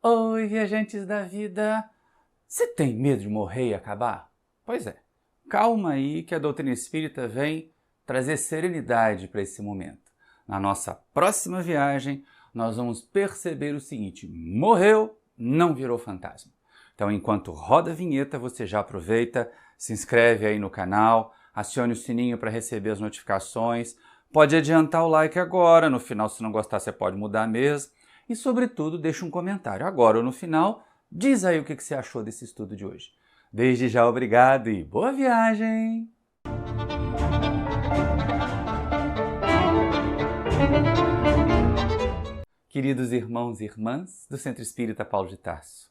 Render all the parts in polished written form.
Oi, viajantes da vida! Você tem medo de morrer e acabar? Pois é, calma aí que a doutrina espírita vem trazer serenidade para esse momento. Na nossa próxima viagem, nós vamos perceber o seguinte: morreu, não virou fantasma. Então, enquanto roda a vinheta, você já aproveita, se inscreve aí no canal, acione o sininho para receber as notificações, pode adiantar o like agora, no final, se não gostar, você pode mudar mesmo. E, sobretudo, deixa um comentário agora ou no final, diz aí o que você achou desse estudo de hoje. Desde já, obrigado e boa viagem! Queridos irmãos e irmãs do Centro Espírita Paulo de Tarso,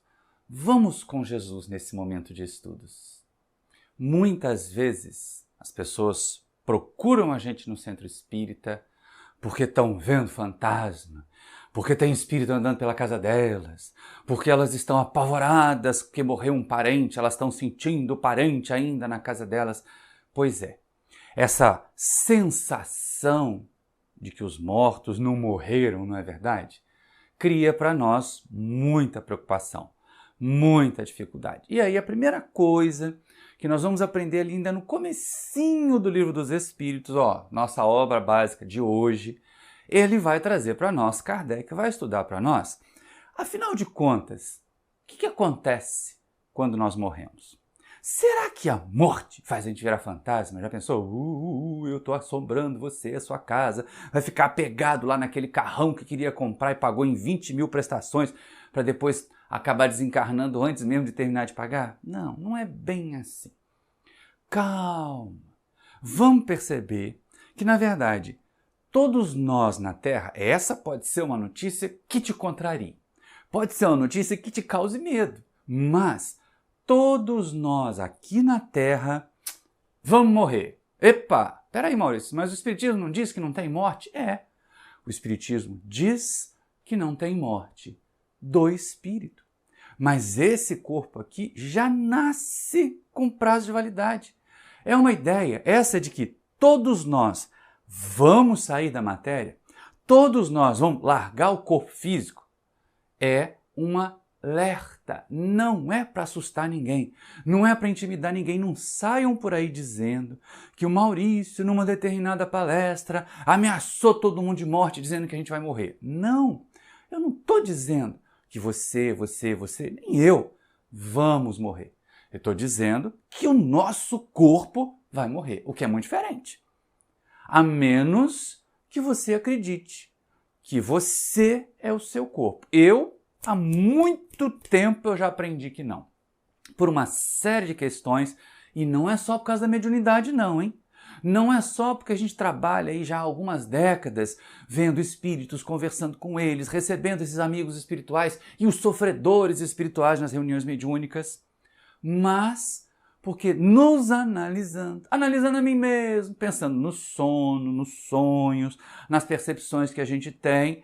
vamos com Jesus nesse momento de estudos. Muitas vezes as pessoas procuram a gente no Centro Espírita porque estão vendo fantasma, porque tem espírito andando pela casa delas, porque elas estão apavoradas porque morreu um parente, elas estão sentindo o parente ainda na casa delas. Pois é, essa sensação de que os mortos não morreram, não é verdade? Cria para nós muita preocupação, muita dificuldade. E aí a primeira coisa que nós vamos aprender ali ainda no comecinho do Livro dos Espíritos, nossa obra básica de hoje, ele vai trazer para nós, Kardec vai estudar para nós. Afinal de contas, o que acontece quando nós morremos? Será que a morte faz a gente virar fantasma? Já pensou? Eu estou assombrando você, a sua casa, vai ficar pegado lá naquele carrão que queria comprar e pagou em 20 mil prestações para depois acabar desencarnando antes mesmo de terminar de pagar? Não, não é bem assim. Calma. Vamos perceber que, na verdade, todos nós na Terra, essa pode ser uma notícia que te contrarie, pode ser uma notícia que te cause medo, mas todos nós aqui na Terra vamos morrer. Epa, peraí Maurício, mas o Espiritismo não diz que não tem morte? O Espiritismo diz que não tem morte do espírito, mas esse corpo aqui já nasce com prazo de validade. É uma ideia essa de que todos nós vamos sair da matéria, todos nós vamos largar o corpo físico, é uma alerta, não é para assustar ninguém, não é para intimidar ninguém. Não saiam por aí dizendo que o Maurício, numa determinada palestra, ameaçou todo mundo de morte, dizendo que a gente vai morrer. Não, eu não estou dizendo que você, nem eu, vamos morrer. Eu estou dizendo que o nosso corpo vai morrer, o que é muito diferente. A menos que você acredite que você é o seu corpo. Há muito tempo eu já aprendi que não. Por uma série de questões, e não é só por causa da mediunidade não, hein? Não é só porque a gente trabalha aí já há algumas décadas, vendo espíritos, conversando com eles, recebendo esses amigos espirituais e os sofredores espirituais nas reuniões mediúnicas, mas porque nos analisando a mim mesmo, pensando no sono, nos sonhos, nas percepções que a gente tem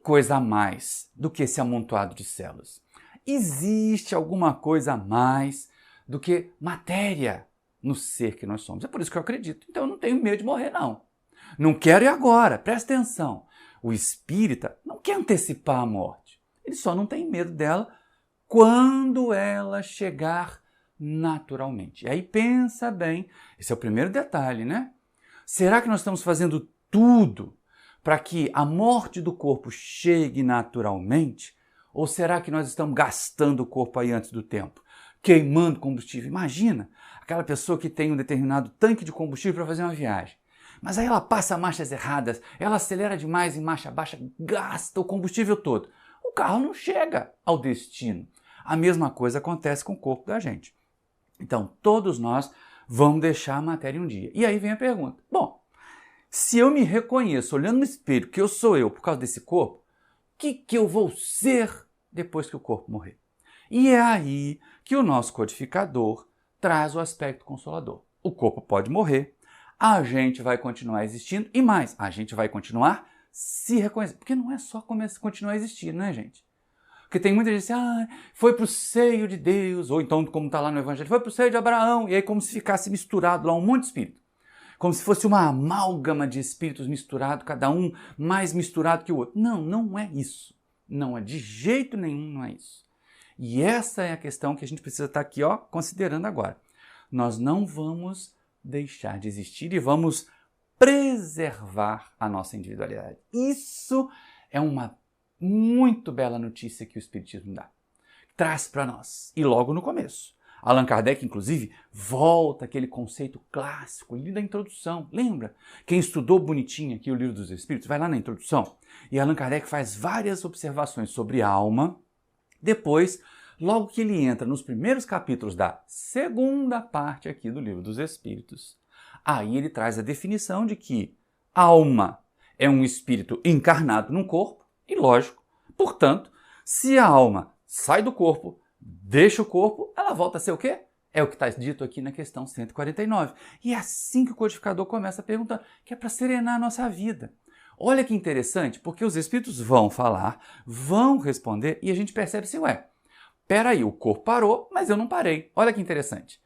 coisa a mais do que esse amontoado de células. Existe alguma coisa a mais do que matéria no ser que nós somos. É por isso que eu acredito. Então eu não tenho medo de morrer, não. Não quero ir agora, presta atenção. O espírita não quer antecipar a morte. Ele só não tem medo dela quando ela chegar naturalmente. E aí pensa bem, esse é o primeiro detalhe, né? Será que nós estamos fazendo tudo para que a morte do corpo chegue naturalmente? Ou será que nós estamos gastando o corpo aí antes do tempo? Queimando combustível? Imagina aquela pessoa que tem um determinado tanque de combustível para fazer uma viagem. Mas aí ela passa marchas erradas, ela acelera demais em marcha baixa, gasta o combustível todo. O carro não chega ao destino. A mesma coisa acontece com o corpo da gente. Então, todos nós vamos deixar a matéria um dia. E aí vem a pergunta. Bom, se eu me reconheço olhando no espelho que eu sou eu por causa desse corpo, o que eu vou ser depois que o corpo morrer? E é aí que o nosso codificador traz o aspecto consolador. O corpo pode morrer, a gente vai continuar existindo e mais, a gente vai continuar se reconhecendo. Porque não é só continuar existindo, né, gente? Porque tem muita gente que diz, foi para o seio de Deus, ou então, como está lá no Evangelho, foi para o seio de Abraão, e aí como se ficasse misturado lá um monte de espírito. Como se fosse uma amálgama de espíritos misturados, cada um mais misturado que o outro. Não, não é isso. Não é de jeito nenhum, não é isso. E essa é a questão que a gente precisa estar aqui, considerando agora. Nós não vamos deixar de existir e vamos preservar a nossa individualidade. Isso é uma muito bela notícia que o Espiritismo dá. Traz para nós. E logo no começo. Allan Kardec, inclusive, volta àquele conceito clássico ali da introdução. Lembra? Quem estudou bonitinho aqui o Livro dos Espíritos, vai lá na introdução. E Allan Kardec faz várias observações sobre a alma. Depois, logo que ele entra nos primeiros capítulos da segunda parte aqui do Livro dos Espíritos, aí ele traz a definição de que alma é um espírito encarnado num corpo, e lógico, portanto, se a alma sai do corpo, deixa o corpo, ela volta a ser o quê? É o que está dito aqui na questão 149. E é assim que o codificador começa perguntando, que é para serenar a nossa vida. Olha que interessante, porque os espíritos vão falar, vão responder, e a gente percebe assim, peraí, o corpo parou, mas eu não parei. Olha que interessante.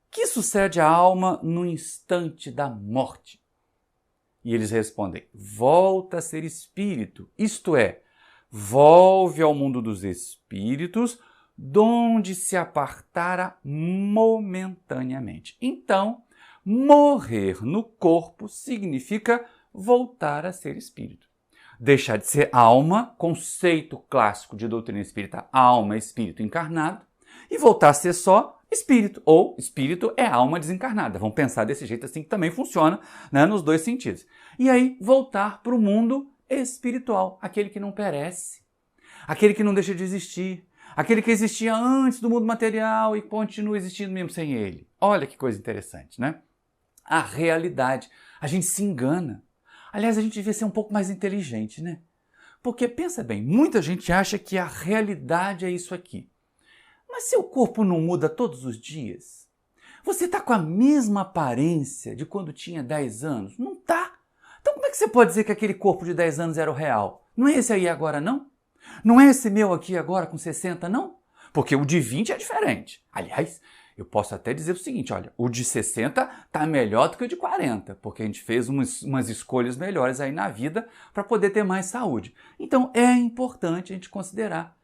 O que sucede à alma no instante da morte? E eles respondem, volta a ser espírito, isto é, volve ao mundo dos espíritos, donde se apartara momentaneamente. Então, morrer no corpo significa voltar a ser espírito. Deixar de ser alma, conceito clássico de doutrina espírita, alma, espírito encarnado, e voltar a ser só espírito, ou espírito é alma desencarnada. Vamos pensar desse jeito assim que também funciona, né, nos dois sentidos. E aí, voltar para o mundo espiritual, aquele que não perece, aquele que não deixa de existir, aquele que existia antes do mundo material e continua existindo mesmo sem ele. Olha que coisa interessante, né? A realidade. A gente se engana. Aliás, a gente devia ser um pouco mais inteligente, né? Porque, pensa bem, muita gente acha que a realidade é isso aqui. Mas seu corpo não muda todos os dias? Você está com a mesma aparência de quando tinha 10 anos? Não está. Então como é que você pode dizer que aquele corpo de 10 anos era o real? Não é esse aí agora, não? Não é esse meu aqui agora com 60, não? Porque o de 20 é diferente. Aliás, eu posso até dizer o seguinte, olha, o de 60 está melhor do que o de 40, porque a gente fez umas escolhas melhores aí na vida para poder ter mais saúde. Então é importante a gente considerar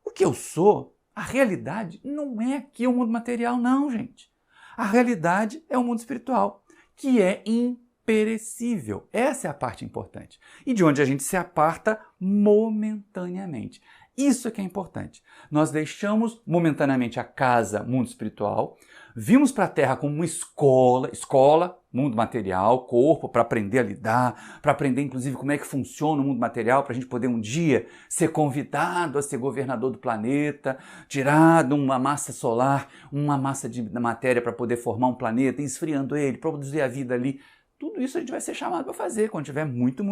o que eu sou. A realidade não é aqui o mundo material, não, gente. A realidade é o mundo espiritual, que é imperecível. Essa é a parte importante. E de onde a gente se aparta momentaneamente. Isso é que é importante. Nós deixamos momentaneamente a casa, mundo espiritual, vimos para a Terra como uma escola, mundo material, corpo, para aprender a lidar, para aprender inclusive como é que funciona o mundo material, para a gente poder um dia ser convidado a ser governador do planeta, tirar de uma massa solar, uma massa de matéria para poder formar um planeta, esfriando ele, produzir a vida ali. Tudo isso a gente vai ser chamado para fazer quando tiver muito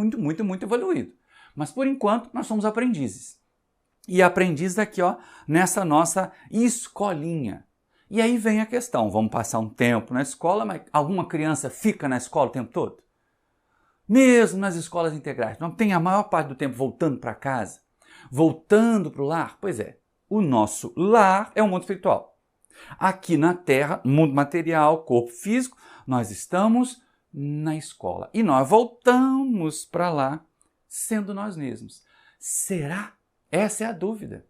evoluído. Mas por enquanto nós somos aprendizes. E aprendiz aqui, nessa nossa escolinha. E aí vem a questão, vamos passar um tempo na escola, mas alguma criança fica na escola o tempo todo? Mesmo nas escolas integrais, não tem a maior parte do tempo voltando para casa, voltando para o lar? Pois é, o nosso lar é o mundo espiritual. Aqui na Terra, mundo material, corpo físico, nós estamos na escola. E nós voltamos para lá sendo nós mesmos. Será? Essa é a dúvida.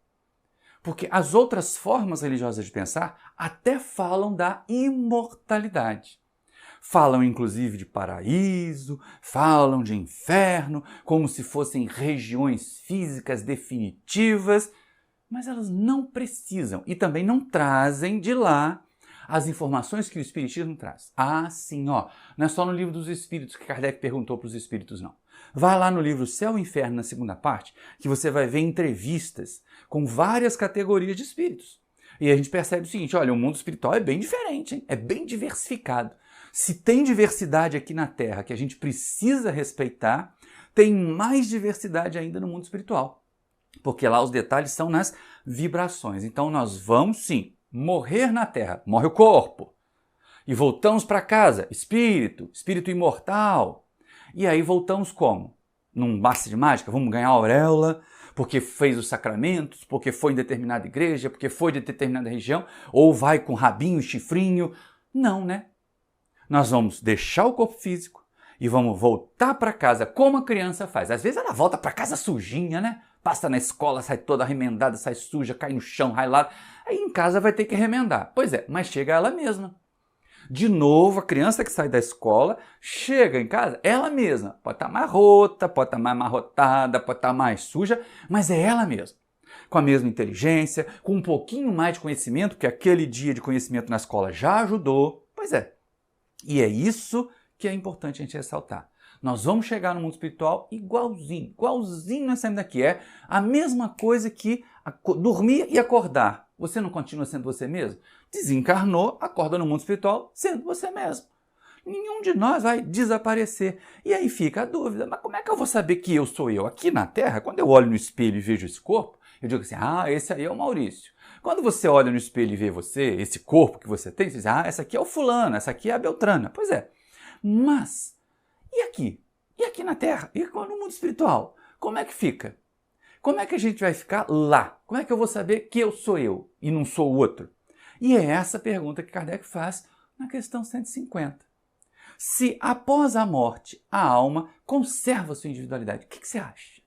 Porque as outras formas religiosas de pensar até falam da imortalidade. Falam inclusive de paraíso, falam de inferno, como se fossem regiões físicas definitivas, mas elas não precisam e também não trazem de lá as informações que o Espiritismo traz. Ah, sim, não é só no Livro dos Espíritos que Kardec perguntou para os Espíritos, não. Vai lá no livro Céu e Inferno, na segunda parte, que você vai ver entrevistas com várias categorias de espíritos. E a gente percebe o seguinte, olha, o mundo espiritual é bem diferente, hein? É bem diversificado. Se tem diversidade aqui na Terra que a gente precisa respeitar, tem mais diversidade ainda no mundo espiritual. Porque lá os detalhes são nas vibrações. Então nós vamos, sim, morrer na Terra, morre o corpo. E voltamos para casa, espírito imortal. E aí voltamos como? Num passe de mágica? Vamos ganhar a auréola porque fez os sacramentos, porque foi em determinada igreja, porque foi de determinada região, ou vai com rabinho, chifrinho. Não, né? Nós vamos deixar o corpo físico e vamos voltar para casa como a criança faz. Às vezes ela volta para casa sujinha, né? passa na escola, sai toda remendada, sai suja, cai no chão, ralada. Aí em casa vai ter que remendar. Pois é, mas chega ela mesma. De novo, a criança que sai da escola, chega em casa, ela mesma. Pode estar mais rota, pode estar mais amarrotada, pode estar mais suja, mas é ela mesma. Com a mesma inteligência, com um pouquinho mais de conhecimento, porque aquele dia de conhecimento na escola já ajudou. Pois é. E é isso que é importante a gente ressaltar. Nós vamos chegar no mundo espiritual igualzinho nós saímos daqui. É a mesma coisa que dormir e acordar. Você não continua sendo você mesmo? Desencarnou, acorda no mundo espiritual sendo você mesmo. Nenhum de nós vai desaparecer. E aí fica a dúvida, mas como é que eu vou saber que eu sou eu? Aqui na Terra, quando eu olho no espelho e vejo esse corpo, eu digo assim, esse aí é o Maurício. Quando você olha no espelho e vê você, esse corpo que você tem, você diz, essa aqui é o fulano, essa aqui é a Beltrana. Pois é, mas e aqui? E aqui na Terra? E no mundo espiritual? Como é que fica? Como é que a gente vai ficar lá? Como é que eu vou saber que eu sou eu e não sou o outro? E é essa pergunta que Kardec faz na questão 150. Se após a morte a alma conserva a sua individualidade, o que você acha?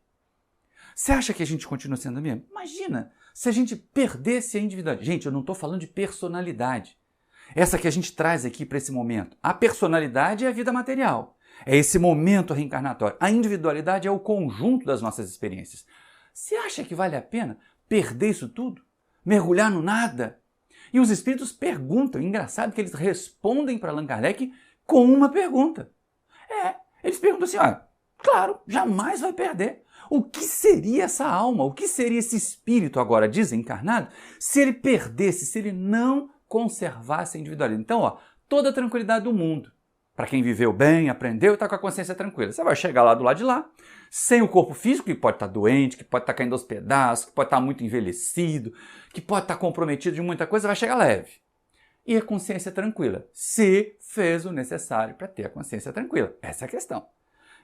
Você acha que a gente continua sendo mesmo? Imagina se a gente perdesse a individualidade. Gente, eu não estou falando de personalidade. Essa que a gente traz aqui para esse momento. A personalidade é a vida material. É esse momento reencarnatório. A individualidade é o conjunto das nossas experiências. Você acha que vale a pena perder isso tudo? Mergulhar no nada? E os espíritos perguntam. Engraçado que eles respondem para Allan Kardec com uma pergunta. Eles perguntam assim, claro, jamais vai perder. O que seria essa alma? O que seria esse espírito agora desencarnado se ele perdesse, se ele não conservasse a individualidade? Então, toda a tranquilidade do mundo. Para quem viveu bem, aprendeu e está com a consciência tranquila. Você vai chegar lá do lado de lá, sem o corpo físico, que pode estar doente, que pode estar caindo aos pedaços, que pode estar muito envelhecido, que pode estar comprometido de muita coisa, vai chegar leve. E a consciência tranquila, se fez o necessário para ter a consciência tranquila. Essa é a questão.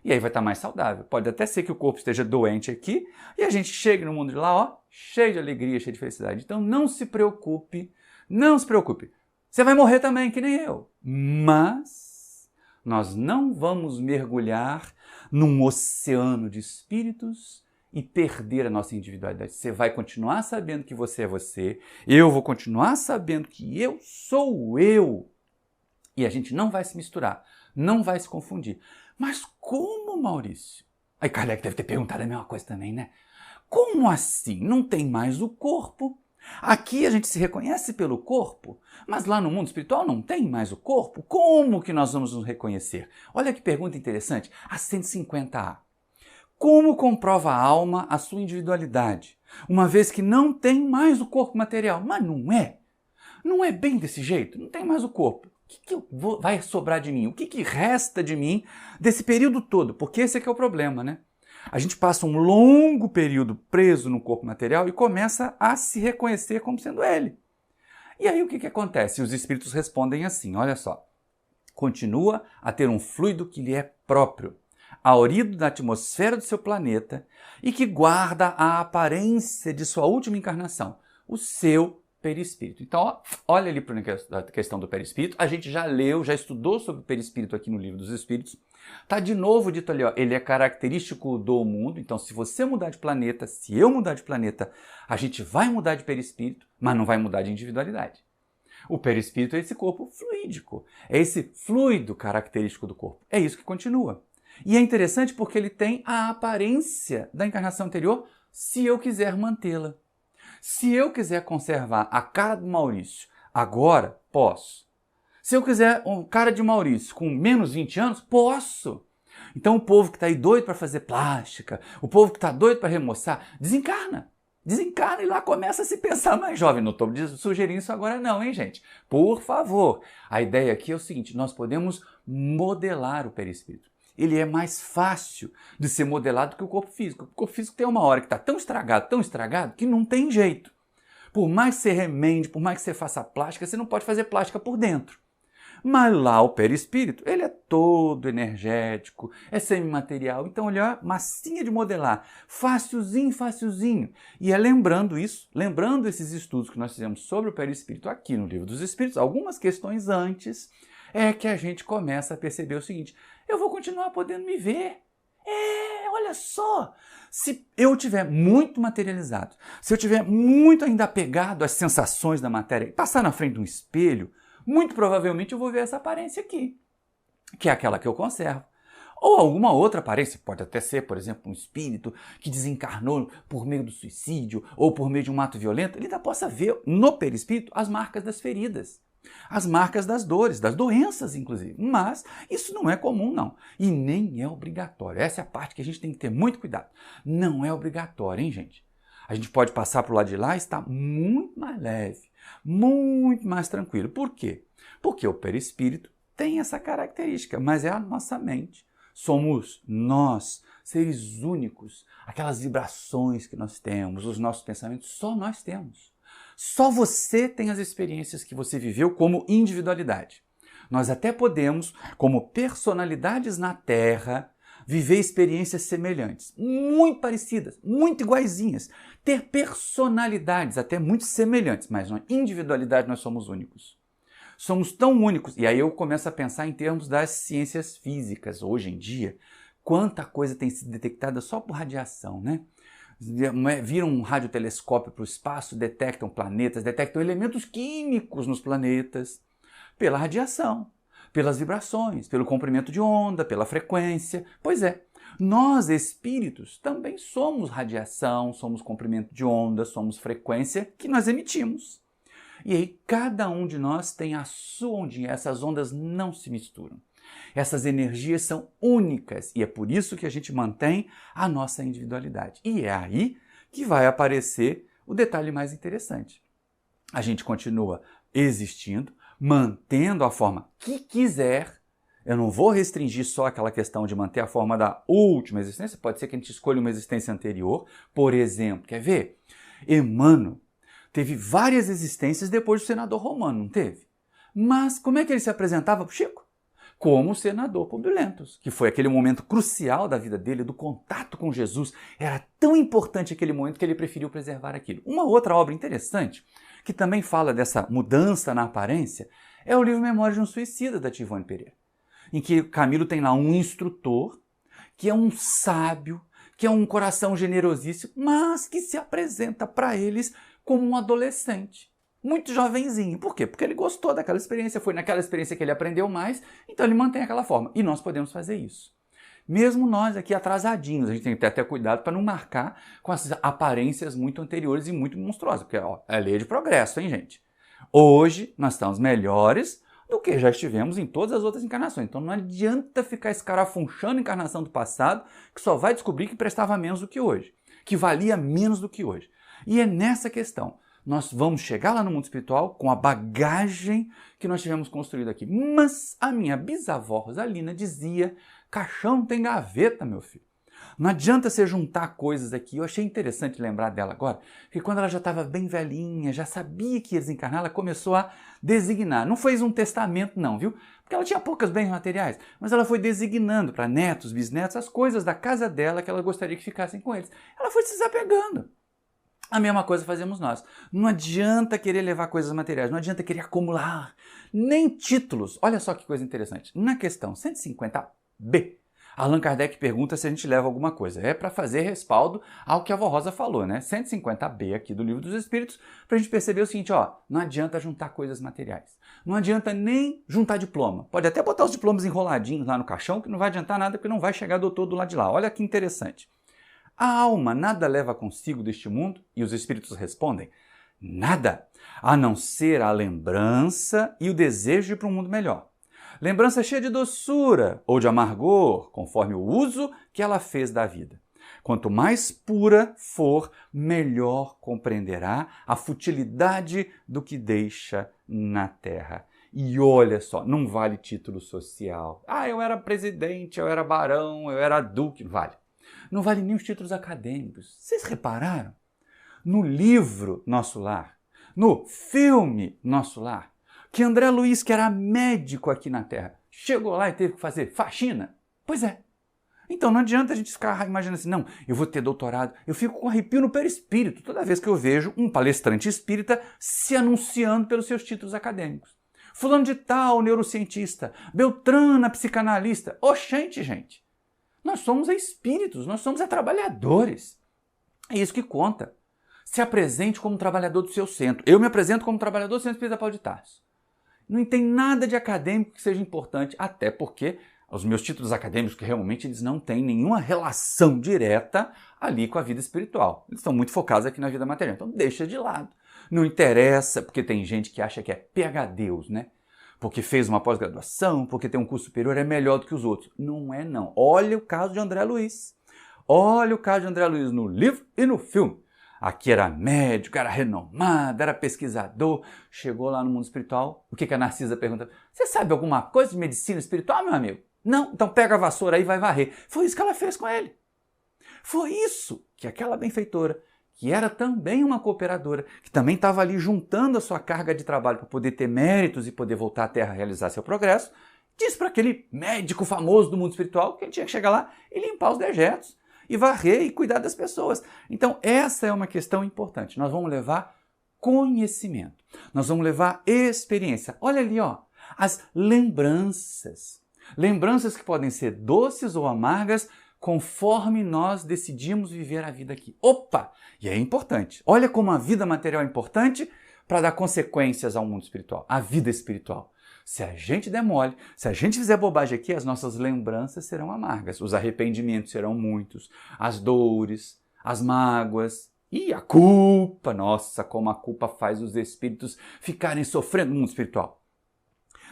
E aí vai estar mais saudável. Pode até ser que o corpo esteja doente aqui e a gente chegue no mundo de lá, cheio de alegria, cheio de felicidade. Então não se preocupe, não se preocupe. Você vai morrer também, que nem eu. Mas nós não vamos mergulhar num oceano de espíritos e perder a nossa individualidade. Você vai continuar sabendo que você é você, eu vou continuar sabendo que eu sou eu. E a gente não vai se misturar, não vai se confundir. Mas como, Maurício? Aí Kardec deve ter perguntado a mesma coisa também, né? Como assim? Não tem mais o corpo? Aqui a gente se reconhece pelo corpo, mas lá no mundo espiritual não tem mais o corpo? Como que nós vamos nos reconhecer? Olha que pergunta interessante, a 150A. Como comprova a alma a sua individualidade, uma vez que não tem mais o corpo material? Mas não é. Não é bem desse jeito, não tem mais o corpo. O que vai sobrar de mim? O que resta de mim desse período todo? Porque esse é que é o problema, né? A gente passa um longo período preso no corpo material e começa a se reconhecer como sendo ele. E aí o que acontece? Os espíritos respondem assim, olha só. Continua a ter um fluido que lhe é próprio, aurido na atmosfera do seu planeta e que guarda a aparência de sua última encarnação, o seu perispírito. Então, olha ali para a questão do perispírito. A gente já leu, já estudou sobre o perispírito aqui no Livro dos Espíritos. Está de novo dito ali, ele é característico do mundo. Então, se você mudar de planeta, se eu mudar de planeta, a gente vai mudar de perispírito, mas não vai mudar de individualidade. O perispírito é esse corpo fluídico, é esse fluido característico do corpo. É isso que continua. E é interessante porque ele tem a aparência da encarnação anterior, se eu quiser mantê-la. Se eu quiser conservar a cara do Maurício agora, posso. Se eu quiser um cara de Maurício com menos 20 anos, posso. Então o povo que está aí doido para fazer plástica, o povo que está doido para remoçar, desencarna. Desencarna e lá começa a se pensar mais jovem. Não estou sugerindo isso agora não, hein, gente? Por favor. A ideia aqui é o seguinte, nós podemos modelar o perispírito. Ele é mais fácil de ser modelado que o corpo físico. O corpo físico tem uma hora que está tão estragado, que não tem jeito. Por mais que você remende, por mais que você faça plástica, você não pode fazer plástica por dentro. Mas lá o perispírito, ele é todo energético, é semimaterial. Então, olha, massinha de modelar, facilzinho. E é lembrando isso, lembrando esses estudos que nós fizemos sobre o perispírito aqui no Livro dos Espíritos, algumas questões antes, é que a gente começa a perceber o seguinte, eu vou continuar podendo me ver. Olha só! Se eu tiver muito materializado, se eu tiver muito ainda apegado às sensações da matéria e passar na frente de um espelho, muito provavelmente eu vou ver essa aparência aqui, que é aquela que eu conservo. Ou alguma outra aparência, pode até ser, por exemplo, um espírito que desencarnou por meio do suicídio ou por meio de um ato violento, ele ainda possa ver no perispírito as marcas das feridas, as marcas das dores, das doenças, inclusive. Mas isso não é comum, não. E nem é obrigatório. Essa é a parte que a gente tem que ter muito cuidado. Não é obrigatório, hein, gente? A gente pode passar para o lado de lá e estar muito mais leve, muito mais tranquilo. Por quê? Porque o perispírito tem essa característica, mas é a nossa mente. Somos nós, seres únicos, aquelas vibrações que nós temos, os nossos pensamentos, só nós temos. Só você tem as experiências que você viveu como individualidade. Nós até podemos, como personalidades na Terra, viver experiências semelhantes, muito parecidas, muito iguaizinhas, ter personalidades até muito semelhantes, mas na individualidade nós somos únicos. Somos tão únicos, e aí eu começo a pensar em termos das ciências físicas. Hoje em dia, quanta coisa tem sido detectada só por radiação, né? Viram um radiotelescópio para o espaço, detectam planetas, detectam elementos químicos nos planetas, pela radiação, pelas vibrações, pelo comprimento de onda, pela frequência. Pois é, nós espíritos também somos radiação, somos comprimento de onda, somos frequência que nós emitimos. E aí cada um de nós tem a sua ondinha, essas ondas não se misturam. Essas energias são únicas e é por isso que a gente mantém a nossa individualidade. E é aí que vai aparecer o detalhe mais interessante. A gente continua existindo, mantendo a forma que quiser. Eu não vou restringir só aquela questão de manter a forma da última existência, pode ser que a gente escolha uma existência anterior. Por exemplo, quer ver? Emmanuel teve várias existências depois do senador romano, não teve? Mas como é que ele se apresentava para o Chico? Como o senador Publio Lentulus, que foi aquele momento crucial da vida dele, do contato com Jesus. Era tão importante aquele momento que ele preferiu preservar aquilo. Uma outra obra interessante, que também fala dessa mudança na aparência, é o livro Memórias de um Suicida, da Tivone Pereira, em que Camilo tem lá um instrutor, que é um sábio, que é um coração generosíssimo, mas que se apresenta para eles como um adolescente, muito jovenzinho. Por quê? Porque ele gostou daquela experiência, foi naquela experiência que ele aprendeu mais, então ele mantém aquela forma. E nós podemos fazer isso. Mesmo nós aqui atrasadinhos, a gente tem que ter até cuidado para não marcar com essas aparências muito anteriores e muito monstruosas, porque é lei de progresso, hein, gente? Hoje nós estamos melhores do que já estivemos em todas as outras encarnações. Então não adianta ficar escarafunchando a encarnação do passado, que só vai descobrir que prestava menos do que hoje, que valia menos do que hoje. E é nessa questão. Nós vamos chegar lá no mundo espiritual com a bagagem que nós tivemos construído aqui. Mas a minha bisavó Rosalina dizia, caixão não tem gaveta, meu filho. Não adianta você juntar coisas aqui. Eu achei interessante lembrar dela agora, porque quando ela já estava bem velhinha, já sabia que ia desencarnar, ela começou a designar. Não fez um testamento não, viu? Porque ela tinha poucos bens materiais, mas ela foi designando para netos, bisnetos, as coisas da casa dela que ela gostaria que ficassem com eles. Ela foi se desapegando. A mesma coisa fazemos nós. Não adianta querer levar coisas materiais, não adianta querer acumular, nem títulos. Olha só que coisa interessante. Na questão 150b, Allan Kardec pergunta se a gente leva alguma coisa. É para fazer respaldo ao que a vó Rosa falou, né? 150b aqui do Livro dos Espíritos, para a gente perceber o seguinte, ó, não adianta juntar coisas materiais. Não adianta nem juntar diploma. Pode até botar os diplomas enroladinhos lá no caixão, que não vai adiantar nada, porque não vai chegar doutor do lado de lá. Olha que interessante. A alma nada leva consigo deste mundo? E os espíritos respondem, nada, a não ser a lembrança e o desejo de ir para um mundo melhor. Lembrança cheia de doçura ou de amargor, conforme o uso que ela fez da vida. Quanto mais pura for, melhor compreenderá a futilidade do que deixa na terra. E olha só, não vale título social. Ah, eu era presidente, eu era barão, eu era duque, vale. Não vale nem os títulos acadêmicos. Vocês repararam? No livro Nosso Lar, no filme Nosso Lar, que André Luiz, que era médico aqui na Terra, chegou lá e teve que fazer faxina. Pois é. Então não adianta a gente ficar imaginando assim, não, eu vou ter doutorado. Eu fico com arrepio no perispírito toda vez que eu vejo um palestrante espírita se anunciando pelos seus títulos acadêmicos. Fulano de tal, neurocientista. Beltrana, psicanalista. Oxente, gente. Nós somos espíritos, nós somos trabalhadores. É isso que conta. Se apresente como trabalhador do seu centro. Eu me apresento como trabalhador do Centro Espírita Paulo de Tarso. Não tem nada de acadêmico que seja importante, até porque os meus títulos acadêmicos, que realmente eles não têm nenhuma relação direta ali com a vida espiritual. Eles estão muito focados aqui na vida material, então deixa de lado. Não interessa, porque tem gente que acha que é PhDeus, né? Porque fez uma pós-graduação, porque tem um curso superior, é melhor do que os outros. Não é não. Olha o caso de André Luiz. Olha o caso de André Luiz no livro e no filme. Aqui era médico, era renomado, era pesquisador. Chegou lá no mundo espiritual, o que a Narcisa pergunta? Você sabe alguma coisa de medicina espiritual, meu amigo? Não? Então pega a vassoura aí e vai varrer. Foi isso que ela fez com ele. Foi isso que aquela benfeitora, que era também uma cooperadora, que também estava ali juntando a sua carga de trabalho para poder ter méritos e poder voltar à Terra a realizar seu progresso, disse para aquele médico famoso do mundo espiritual que ele tinha que chegar lá e limpar os dejetos, e varrer e cuidar das pessoas. Então essa é uma questão importante. Nós vamos levar conhecimento, nós vamos levar experiência. Olha ali, ó, as lembranças. Lembranças que podem ser doces ou amargas, conforme nós decidimos viver a vida aqui. Opa! E é importante. Olha como a vida material é importante para dar consequências ao mundo espiritual, à vida espiritual. Se a gente der mole, se a gente fizer bobagem aqui, as nossas lembranças serão amargas, os arrependimentos serão muitos, as dores, as mágoas e a culpa. Nossa, como a culpa faz os espíritos ficarem sofrendo no mundo espiritual.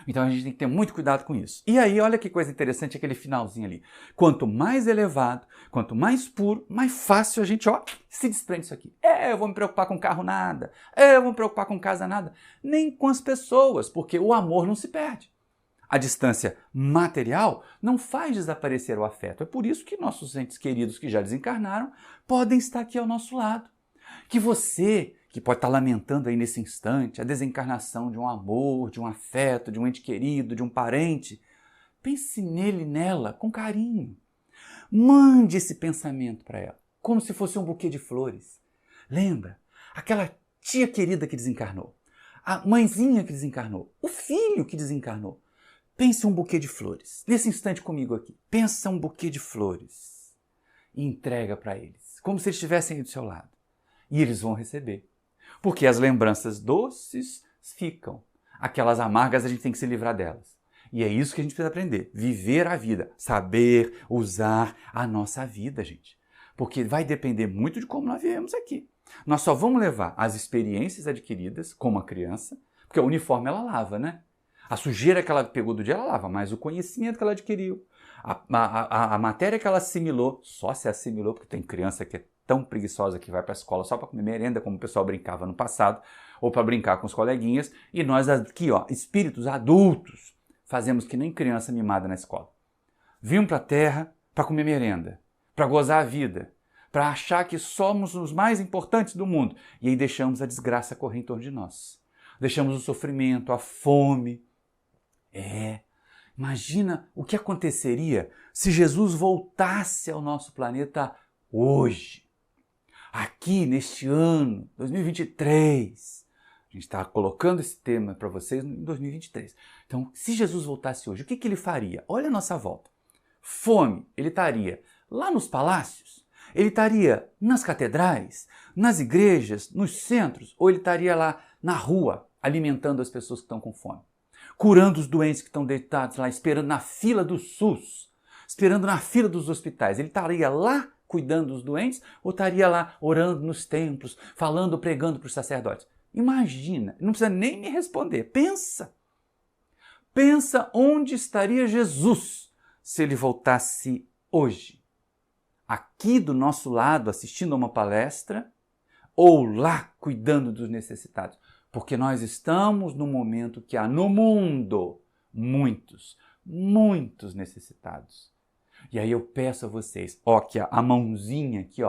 Então a gente tem que ter muito cuidado com isso. E aí, olha que coisa interessante aquele finalzinho ali. Quanto mais elevado, quanto mais puro, mais fácil a gente, se desprende disso aqui. Eu vou me preocupar com carro nada. Eu vou me preocupar com casa nada. Nem com as pessoas, porque o amor não se perde. A distância material não faz desaparecer o afeto. É por isso que nossos entes queridos que já desencarnaram podem estar aqui ao nosso lado. Que você, que pode estar lamentando aí nesse instante a desencarnação de um amor, de um afeto, de um ente querido, de um parente, pense nele, nela, com carinho. Mande esse pensamento para ela, como se fosse um buquê de flores. Lembra? Aquela tia querida que desencarnou, a mãezinha que desencarnou, o filho que desencarnou. Pense um buquê de flores. Nesse instante comigo aqui, pensa um buquê de flores e entrega para eles, como se eles estivessem aí do seu lado. E eles vão receber. Porque as lembranças doces ficam. Aquelas amargas a gente tem que se livrar delas. E é isso que a gente precisa aprender. Viver a vida. Saber usar a nossa vida, gente. Porque vai depender muito de como nós vivemos aqui. Nós só vamos levar as experiências adquiridas, como a criança, porque o uniforme ela lava, né? A sujeira que ela pegou do dia ela lava, mas o conhecimento que ela adquiriu, a matéria que ela assimilou, só se assimilou, porque tem criança que é tão preguiçosa que vai para a escola só para comer merenda, como o pessoal brincava no passado, ou para brincar com os coleguinhas, e nós aqui, espíritos adultos, fazemos que nem criança mimada na escola. Vimos para a Terra para comer merenda, para gozar a vida, para achar que somos os mais importantes do mundo, e aí deixamos a desgraça correr em torno de nós. Deixamos o sofrimento, a fome. Imagina o que aconteceria se Jesus voltasse ao nosso planeta hoje. Aqui, neste ano, 2023, a gente está colocando esse tema para vocês em 2023. Então, se Jesus voltasse hoje, o que ele faria? Olha a nossa volta. Fome, ele estaria lá nos palácios? Ele estaria nas catedrais, nas igrejas, nos centros? Ou ele estaria lá na rua, alimentando as pessoas que estão com fome? Curando os doentes que estão deitados lá, esperando na fila do SUS, esperando na fila dos hospitais? Ele estaria lá cuidando dos doentes, ou estaria lá orando nos templos, falando, pregando para os sacerdotes? Imagina, não precisa nem me responder, pensa. Pensa onde estaria Jesus se ele voltasse hoje. Aqui do nosso lado, assistindo a uma palestra, ou lá cuidando dos necessitados. Porque nós estamos num momento que há no mundo muitos necessitados. E aí eu peço a vocês, aqui a mãozinha aqui,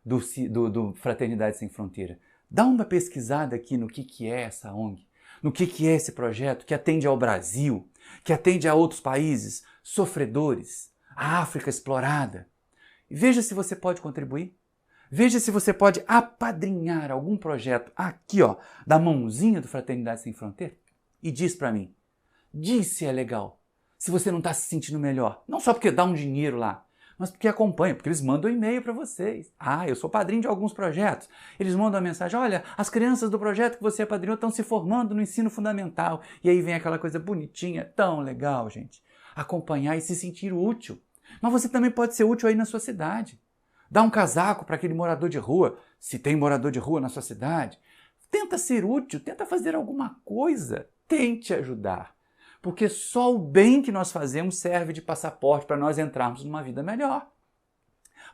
do Fraternidade Sem Fronteira. Dá uma pesquisada aqui no que é essa ONG, no que é esse projeto que atende ao Brasil, que atende a outros países sofredores, a África explorada. E veja se você pode contribuir. Veja se você pode apadrinhar algum projeto aqui, da mãozinha do Fraternidade Sem Fronteira. E diz para mim, diz se é legal. Se você não está se sentindo melhor, não só porque dá um dinheiro lá, mas porque acompanham, porque eles mandam e-mail para vocês. Ah, eu sou padrinho de alguns projetos. Eles mandam a mensagem, olha, as crianças do projeto que você é padrinho estão se formando no ensino fundamental. E aí vem aquela coisa bonitinha, tão legal, gente. Acompanhar e se sentir útil. Mas você também pode ser útil aí na sua cidade. Dá um casaco para aquele morador de rua, se tem morador de rua na sua cidade. Tenta ser útil, tenta fazer alguma coisa, tente ajudar. Porque só o bem que nós fazemos serve de passaporte para nós entrarmos numa vida melhor,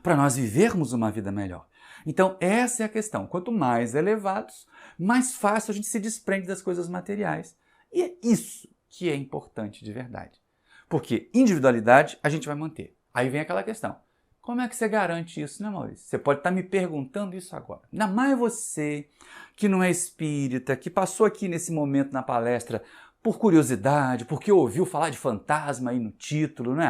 para nós vivermos uma vida melhor. Então, essa é a questão. Quanto mais elevados, mais fácil a gente se desprende das coisas materiais. E é isso que é importante de verdade. Porque individualidade a gente vai manter. Aí vem aquela questão. Como é que você garante isso, né, Maurício? Você pode estar me perguntando isso agora. Ainda mais você, que não é espírita, que passou aqui nesse momento na palestra por curiosidade, porque ouviu falar de fantasma aí no título, né?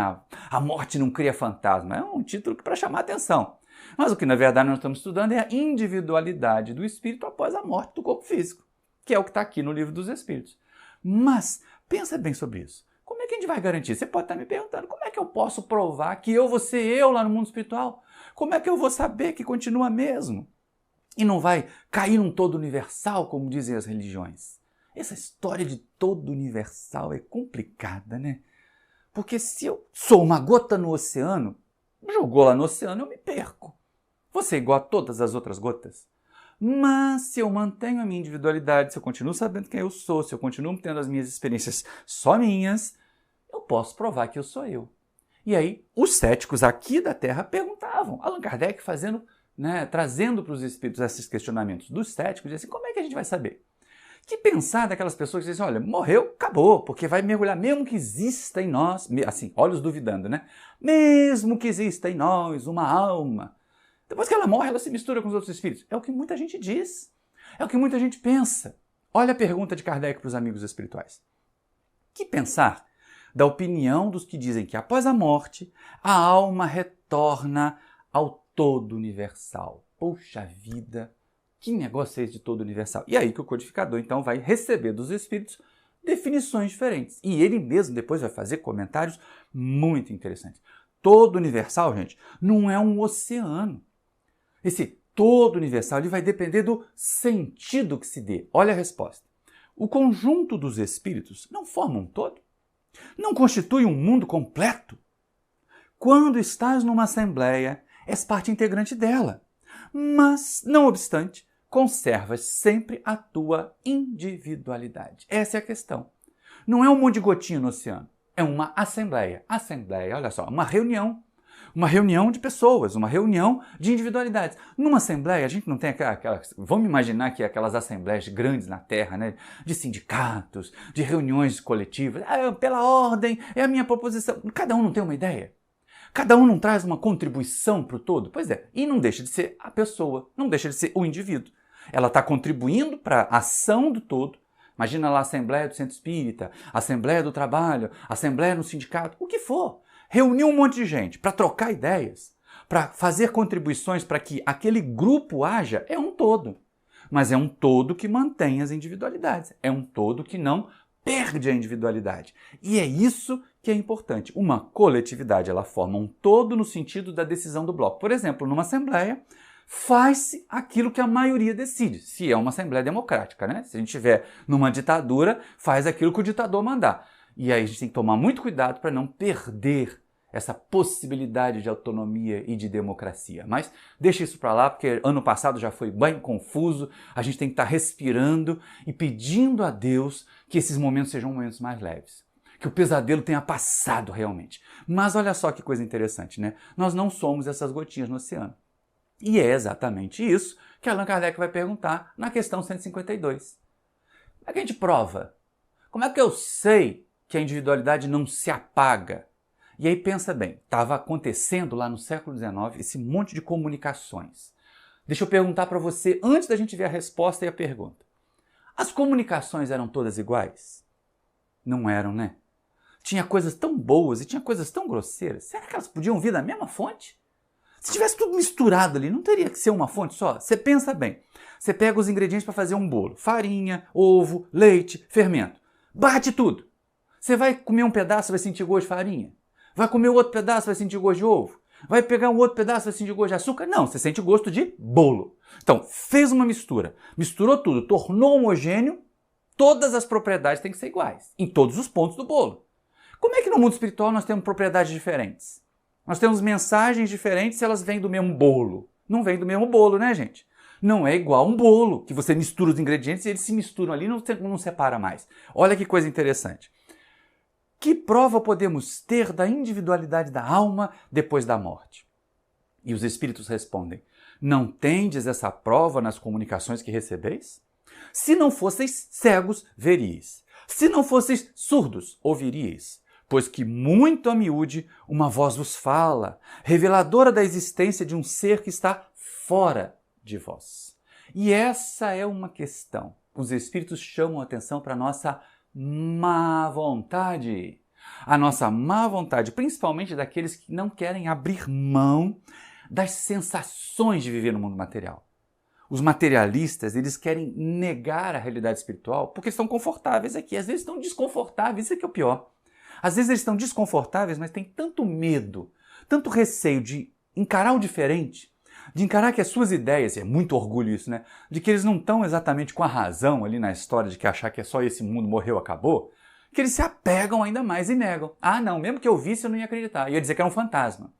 A morte não cria fantasma. É um título para chamar atenção. Mas o que na verdade nós estamos estudando é a individualidade do espírito após a morte do corpo físico, que é o que está aqui no Livro dos Espíritos. Mas pensa bem sobre isso. Como é que a gente vai garantir? Você pode estar me perguntando, como é que eu posso provar que eu vou ser eu lá no mundo espiritual? Como é que eu vou saber que continua mesmo? E não vai cair num todo universal, como dizem as religiões. Essa história de todo universal é complicada, né? Porque se eu sou uma gota no oceano, jogou lá no oceano, eu me perco. Vou ser igual a todas as outras gotas. Mas se eu mantenho a minha individualidade, se eu continuo sabendo quem eu sou, se eu continuo tendo as minhas experiências só minhas, eu posso provar que eu sou eu. E aí, os céticos aqui da Terra perguntavam, Allan Kardec trazendo para os espíritos esses questionamentos dos céticos, dizia assim, como é que a gente vai saber? Que pensar daquelas pessoas que dizem, olha, morreu, acabou, porque vai mergulhar, mesmo que exista em nós, assim, olhos duvidando, né? Mesmo que exista em nós uma alma, depois que ela morre, ela se mistura com os outros espíritos. É o que muita gente diz, é o que muita gente pensa. Olha a pergunta de Kardec para os amigos espirituais. Que pensar da opinião dos que dizem que após a morte, a alma retorna ao todo universal? Poxa vida! Que negócio é esse de todo universal? E aí que o codificador, então, vai receber dos espíritos definições diferentes. E ele mesmo depois vai fazer comentários muito interessantes. Todo universal, gente, não é um oceano. Esse todo universal ele vai depender do sentido que se dê. Olha a resposta. O conjunto dos espíritos não forma um todo? Não constitui um mundo completo? Quando estás numa assembleia, és parte integrante dela. Mas, não obstante, conservas sempre a tua individualidade. Essa é a questão. Não é um monte de gotinha no oceano, é uma assembleia. Assembleia, olha só, uma reunião de pessoas, uma reunião de individualidades. Numa assembleia, a gente não tem aquelas... Vamos imaginar que aquelas assembleias grandes na Terra, né? De sindicatos, de reuniões coletivas. Pela ordem, é a minha proposição. Cada um não tem uma ideia? Cada um não traz uma contribuição para o todo? Pois é, e não deixa de ser a pessoa, não deixa de ser o indivíduo. Ela está contribuindo para a ação do todo. Imagina lá a Assembleia do Centro Espírita, a Assembleia do Trabalho, a Assembleia no sindicato, o que for. Reunir um monte de gente para trocar ideias, para fazer contribuições para que aquele grupo haja, é um todo. Mas é um todo que mantém as individualidades, é um todo que não perde a individualidade. E é isso que é importante. Uma coletividade, ela forma um todo no sentido da decisão do bloco. Por exemplo, numa assembleia, faz-se aquilo que a maioria decide, se é uma assembleia democrática, né? Se a gente estiver numa ditadura, faz aquilo que o ditador mandar. E aí a gente tem que tomar muito cuidado para não perder essa possibilidade de autonomia e de democracia. Mas deixa isso para lá, porque ano passado já foi bem confuso, a gente tem que estar respirando e pedindo a Deus que esses momentos sejam momentos mais leves. Que o pesadelo tenha passado realmente. Mas olha só que coisa interessante, né? Nós não somos essas gotinhas no oceano. E é exatamente isso que Allan Kardec vai perguntar na questão 152. Como é que a gente prova? Como é que eu sei que a individualidade não se apaga? E aí pensa bem, estava acontecendo lá no século XIX esse monte de comunicações. Deixa eu perguntar para você, antes da gente ver a resposta e a pergunta. As comunicações eram todas iguais? Não eram, né? Tinha coisas tão boas e tinha coisas tão grosseiras. Será que elas podiam vir da mesma fonte? Se tivesse tudo misturado ali, não teria que ser uma fonte só? Você pensa bem. Você pega os ingredientes para fazer um bolo. Farinha, ovo, leite, fermento. Bate tudo. Você vai comer um pedaço, vai sentir gosto de farinha. Vai comer outro pedaço, vai sentir gosto de ovo. Vai pegar um outro pedaço assim de gosto de açúcar? Não, você sente gosto de bolo. Então, fez uma mistura, misturou tudo, tornou homogêneo, todas as propriedades têm que ser iguais, em todos os pontos do bolo. Como é que no mundo espiritual nós temos propriedades diferentes? Nós temos mensagens diferentes se elas vêm do mesmo bolo. Não vem do mesmo bolo, né, gente? Não é igual um bolo, que você mistura os ingredientes e eles se misturam ali e não separa mais. Olha que coisa interessante. Que prova podemos ter da individualidade da alma depois da morte? E os espíritos respondem: não tendes essa prova nas comunicações que recebeis? Se não fosseis cegos, veríeis. Se não fosseis surdos, ouviríeis. Pois que muito a miúde uma voz vos fala, reveladora da existência de um ser que está fora de vós. E essa é uma questão. Os espíritos chamam a atenção para a nossa má vontade. A nossa má vontade, principalmente daqueles que não querem abrir mão das sensações de viver no mundo material. Os materialistas, eles querem negar a realidade espiritual porque estão confortáveis aqui. Às vezes estão desconfortáveis, isso é que é o pior. Às vezes eles estão desconfortáveis, mas têm tanto medo, tanto receio de encarar o diferente, de encarar que as suas ideias, e é muito orgulho isso, né? De que eles não estão exatamente com a razão ali na história de que achar que é só esse mundo, morreu, acabou, que eles se apegam ainda mais e negam. Ah, não, mesmo que eu visse, eu não ia acreditar. Eu ia dizer que era um fantasma.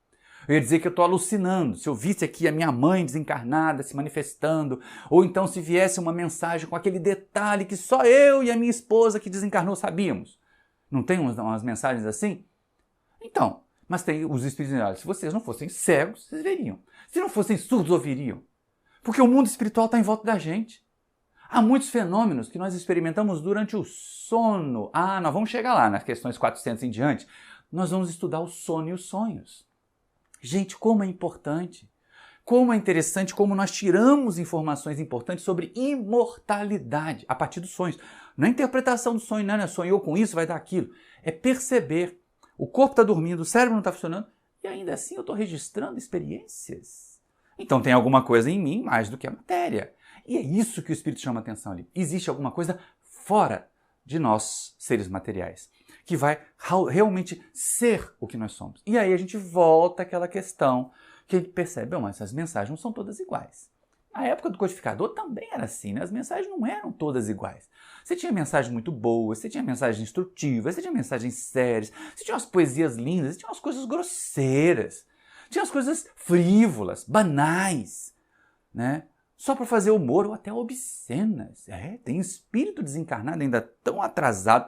Eu ia dizer que eu estou alucinando. Se eu visse aqui a minha mãe desencarnada se manifestando, ou então se viesse uma mensagem com aquele detalhe que só eu e a minha esposa que desencarnou sabíamos. Não tem umas mensagens assim? Então, mas tem os espíritos dizendo: se vocês não fossem cegos, vocês veriam. Se não fossem surdos, ouviriam. Porque o mundo espiritual está em volta da gente. Há muitos fenômenos que nós experimentamos durante o sono. Ah, nós vamos chegar lá nas questões 400 em diante. Nós vamos estudar o sono e os sonhos. Gente, como é importante, como é interessante, como nós tiramos informações importantes sobre imortalidade a partir dos sonhos. Não é interpretação do sonho, não é sonhou com isso, vai dar aquilo. É perceber. O corpo está dormindo, o cérebro não está funcionando e ainda assim eu estou registrando experiências. Então tem alguma coisa em mim mais do que a matéria. E é isso que o Espírito chama a atenção ali. Existe alguma coisa fora de nós, seres materiais, que vai realmente ser o que nós somos. E aí a gente volta àquela questão que a gente percebe: mas as mensagens não são todas iguais. Na época do codificador também era assim, né? As mensagens não eram todas iguais. Você tinha mensagens muito boas, você tinha mensagens instrutivas, você tinha mensagens sérias, você tinha umas poesias lindas, você tinha umas coisas grosseiras, tinha umas coisas frívolas, banais, né? Só para fazer humor ou até obscenas. Tem espírito desencarnado ainda tão atrasado,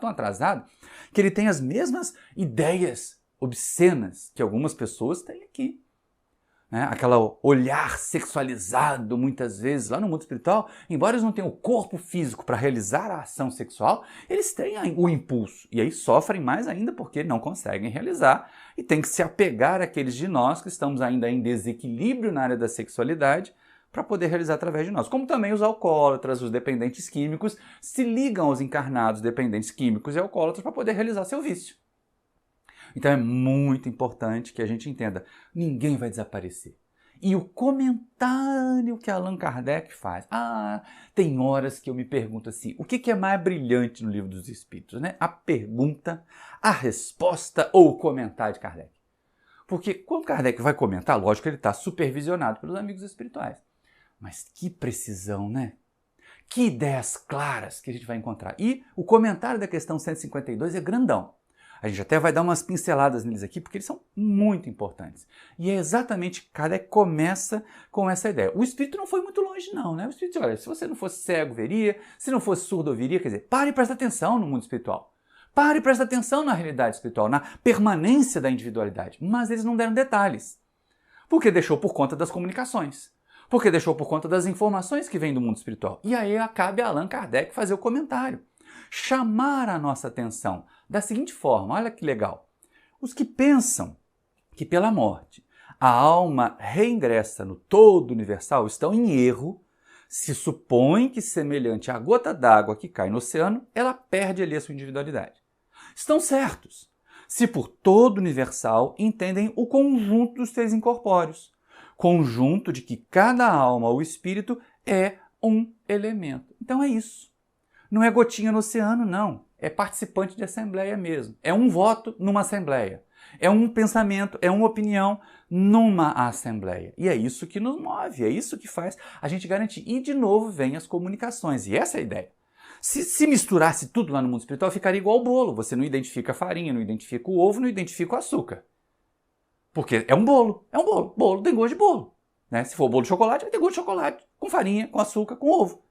que ele tem as mesmas ideias obscenas que algumas pessoas têm aqui. Né? Aquele olhar sexualizado, muitas vezes, lá no mundo espiritual, embora eles não tenham o corpo físico para realizar a ação sexual, eles têm o impulso. E aí sofrem mais ainda porque não conseguem realizar e tem que se apegar àqueles de nós que estamos ainda em desequilíbrio na área da sexualidade, para poder realizar através de nós. Como também os alcoólatras, os dependentes químicos, se ligam aos encarnados dependentes químicos e alcoólatras para poder realizar seu vício. Então é muito importante que a gente entenda: ninguém vai desaparecer. E o comentário que Allan Kardec faz, tem horas que eu me pergunto assim, o que é mais brilhante no Livro dos Espíritos, né? A pergunta, a resposta ou o comentário de Kardec? Porque quando Kardec vai comentar, lógico que ele está supervisionado pelos amigos espirituais. Mas que precisão, né? Que ideias claras que a gente vai encontrar. E o comentário da questão 152 é grandão. A gente até vai dar umas pinceladas neles aqui, porque eles são muito importantes. E é exatamente, Kardec começa com essa ideia. O espírito não foi muito longe não, né? O espírito diz: olha, se você não fosse cego, veria. Se não fosse surdo, ouviria. Quer dizer, pare e presta atenção no mundo espiritual. Pare e presta atenção na realidade espiritual, na permanência da individualidade. Mas eles não deram detalhes. Porque deixou por conta das comunicações. Porque deixou por conta das informações que vêm do mundo espiritual. E aí cabe a Allan Kardec fazer o comentário. Chamar a nossa atenção da seguinte forma: olha que legal. Os que pensam que pela morte a alma reingressa no todo universal estão em erro se supõem que, semelhante à gota d'água que cai no oceano, ela perde ali a sua individualidade. Estão certos se por todo universal entendem o conjunto dos seres incorpóreos, conjunto de que cada alma ou espírito é um elemento. Então é isso. Não é gotinha no oceano, não. É participante de assembleia mesmo. É um voto numa assembleia. é um pensamento, é uma opinião numa assembleia. E é isso que nos move, é isso que faz a gente garantir. E de novo vem as comunicações, e essa é a ideia. Se misturasse tudo lá no mundo espiritual, ficaria igual o bolo. Você não identifica a farinha, não identifica o ovo, não identifica o açúcar. Porque é um bolo. Bolo tem gosto de bolo. Né? Se for bolo de chocolate, vai ter gosto de chocolate. Com farinha, com açúcar, com ovo.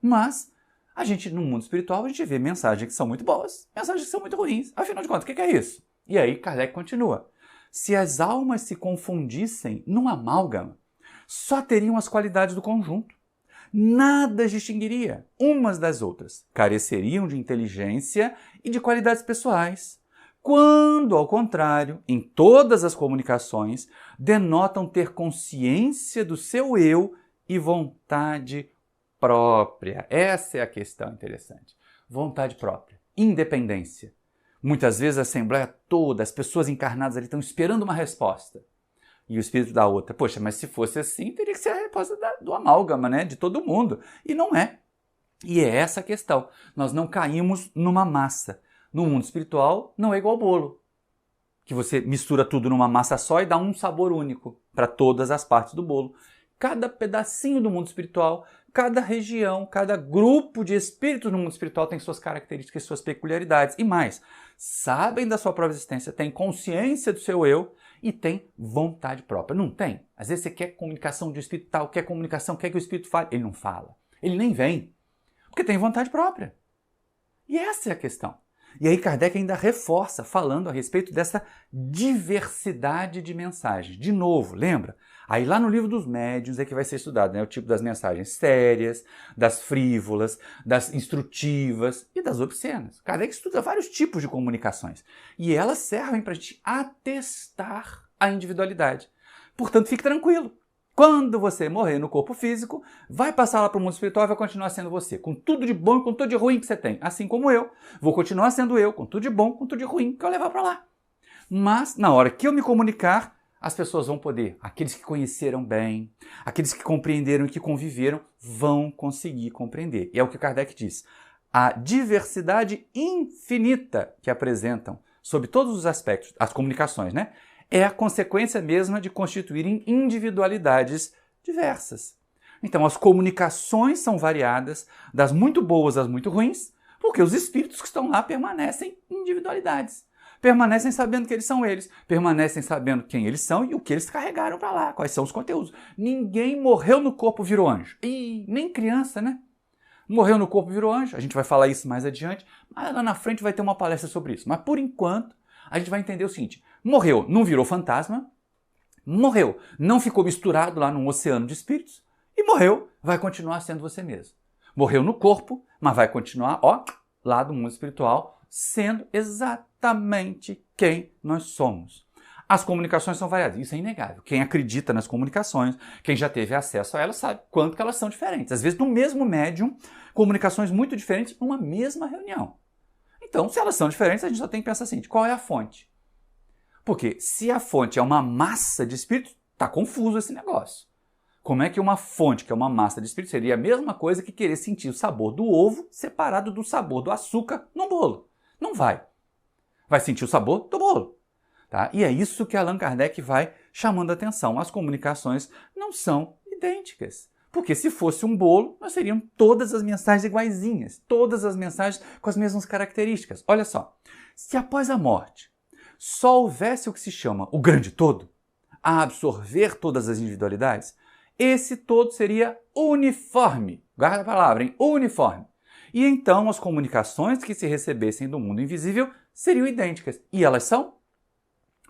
Mas a gente, no mundo espiritual, a gente vê mensagens que são muito boas, mensagens que são muito ruins. Afinal de contas, o que é isso? E aí Kardec continua. Se as almas se confundissem num amálgama, só teriam as qualidades do conjunto. Nada as distinguiria umas das outras. Careceriam de inteligência e de qualidades pessoais. Quando, ao contrário, em todas as comunicações, denotam ter consciência do seu eu e vontade própria. Essa é a questão interessante. Vontade própria, independência. Muitas vezes a assembleia toda, as pessoas encarnadas ali estão esperando uma resposta. E o espírito da outra, poxa, mas se fosse assim, teria que ser a resposta do amálgama, né? De todo mundo. E não é. E é essa a questão. Nós não caímos numa massa. No mundo espiritual, não é igual bolo, que você mistura tudo numa massa só e dá um sabor único para todas as partes do bolo. Cada pedacinho do mundo espiritual, cada região, cada grupo de espíritos no mundo espiritual tem suas características, suas peculiaridades. E mais, sabem da sua própria existência, têm consciência do seu eu e têm vontade própria. Não tem? Às vezes você quer comunicação de espírito tal, quer comunicação, quer que o espírito fale. Ele não fala. Ele nem vem. Porque tem vontade própria. E essa é a questão. E aí Kardec ainda reforça, falando a respeito dessa diversidade de mensagens. De novo, lembra? Aí lá no livro dos médiuns é que vai ser estudado, né? O tipo das mensagens sérias, das frívolas, das instrutivas e das obscenas. Kardec estuda vários tipos de comunicações. E elas servem para a gente atestar a individualidade. Portanto, fique tranquilo. Quando você morrer no corpo físico, vai passar lá para o mundo espiritual e vai continuar sendo você, com tudo de bom e com tudo de ruim que você tem. Assim como eu, vou continuar sendo eu, com tudo de bom, com tudo de ruim que eu levar para lá. Mas, na hora que eu me comunicar, as pessoas vão poder, aqueles que conheceram bem, aqueles que compreenderam e que conviveram, vão conseguir compreender. E é o que Kardec diz. A diversidade infinita que apresentam, sob todos os aspectos, as comunicações, né? É a consequência mesma de constituírem individualidades diversas. Então, as comunicações são variadas, das muito boas às muito ruins, porque os espíritos que estão lá permanecem individualidades. Permanecem sabendo que eles são eles, permanecem sabendo quem eles são e o que eles carregaram para lá, quais são os conteúdos. Ninguém morreu no corpo e virou anjo. E nem criança, né? Morreu no corpo e virou anjo. A gente vai falar isso mais adiante, mas lá na frente vai ter uma palestra sobre isso. Mas, por enquanto, a gente vai entender o seguinte. Morreu, não virou fantasma, morreu, não ficou misturado lá num oceano de espíritos e morreu, vai continuar sendo você mesmo. Morreu no corpo, mas vai continuar, lá do mundo espiritual, sendo exatamente quem nós somos. As comunicações são variadas, isso é inegável. Quem acredita nas comunicações, quem já teve acesso a elas, sabe quanto que elas são diferentes. Às vezes, no mesmo médium, comunicações muito diferentes numa mesma reunião. Então, se elas são diferentes, a gente só tem que pensar assim, qual é a fonte? Porque se a fonte é uma massa de espíritos, está confuso esse negócio. Como é que uma fonte, que é uma massa de espíritos, seria a mesma coisa que querer sentir o sabor do ovo separado do sabor do açúcar no bolo? Não vai. Vai sentir o sabor do bolo. Tá? E é isso que Allan Kardec vai chamando a atenção. As comunicações não são idênticas. Porque se fosse um bolo, nós seriam todas as mensagens iguaizinhas. Todas as mensagens com as mesmas características. Olha só. Se após a morte só houvesse o que se chama o grande todo, a absorver todas as individualidades, esse todo seria uniforme. Guarda a palavra, hein? Uniforme. E então as comunicações que se recebessem do mundo invisível seriam idênticas. E elas são?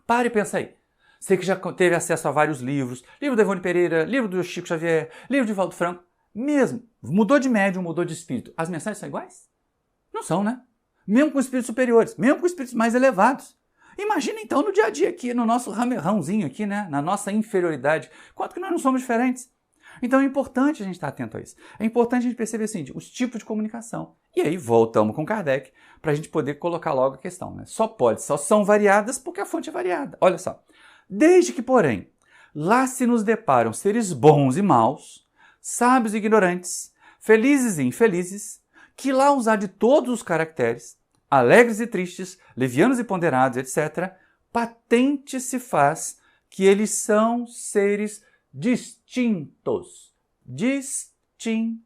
Pare e pensa aí. Você que já teve acesso a vários livros, livro do Evone Pereira, livro do Chico Xavier, livro de Valdo Franco, mesmo, mudou de médium, mudou de espírito, as mensagens são iguais? Não são, né? Mesmo com espíritos superiores, mesmo com espíritos mais elevados. Imagina então no dia a dia aqui, no nosso ramerrãozinho aqui, né? Na nossa inferioridade, quanto que nós não somos diferentes. Então é importante a gente estar atento a isso. É importante a gente perceber assim, os tipos de comunicação. E aí voltamos com Kardec para a gente poder colocar logo a questão. Né? Só são variadas porque a fonte é variada. Olha só. Desde que, porém, lá se nos deparam seres bons e maus, sábios e ignorantes, felizes e infelizes, que lá usar de todos os caracteres, alegres e tristes, levianos e ponderados, etc., patente se faz que eles são seres distintos. Distintos.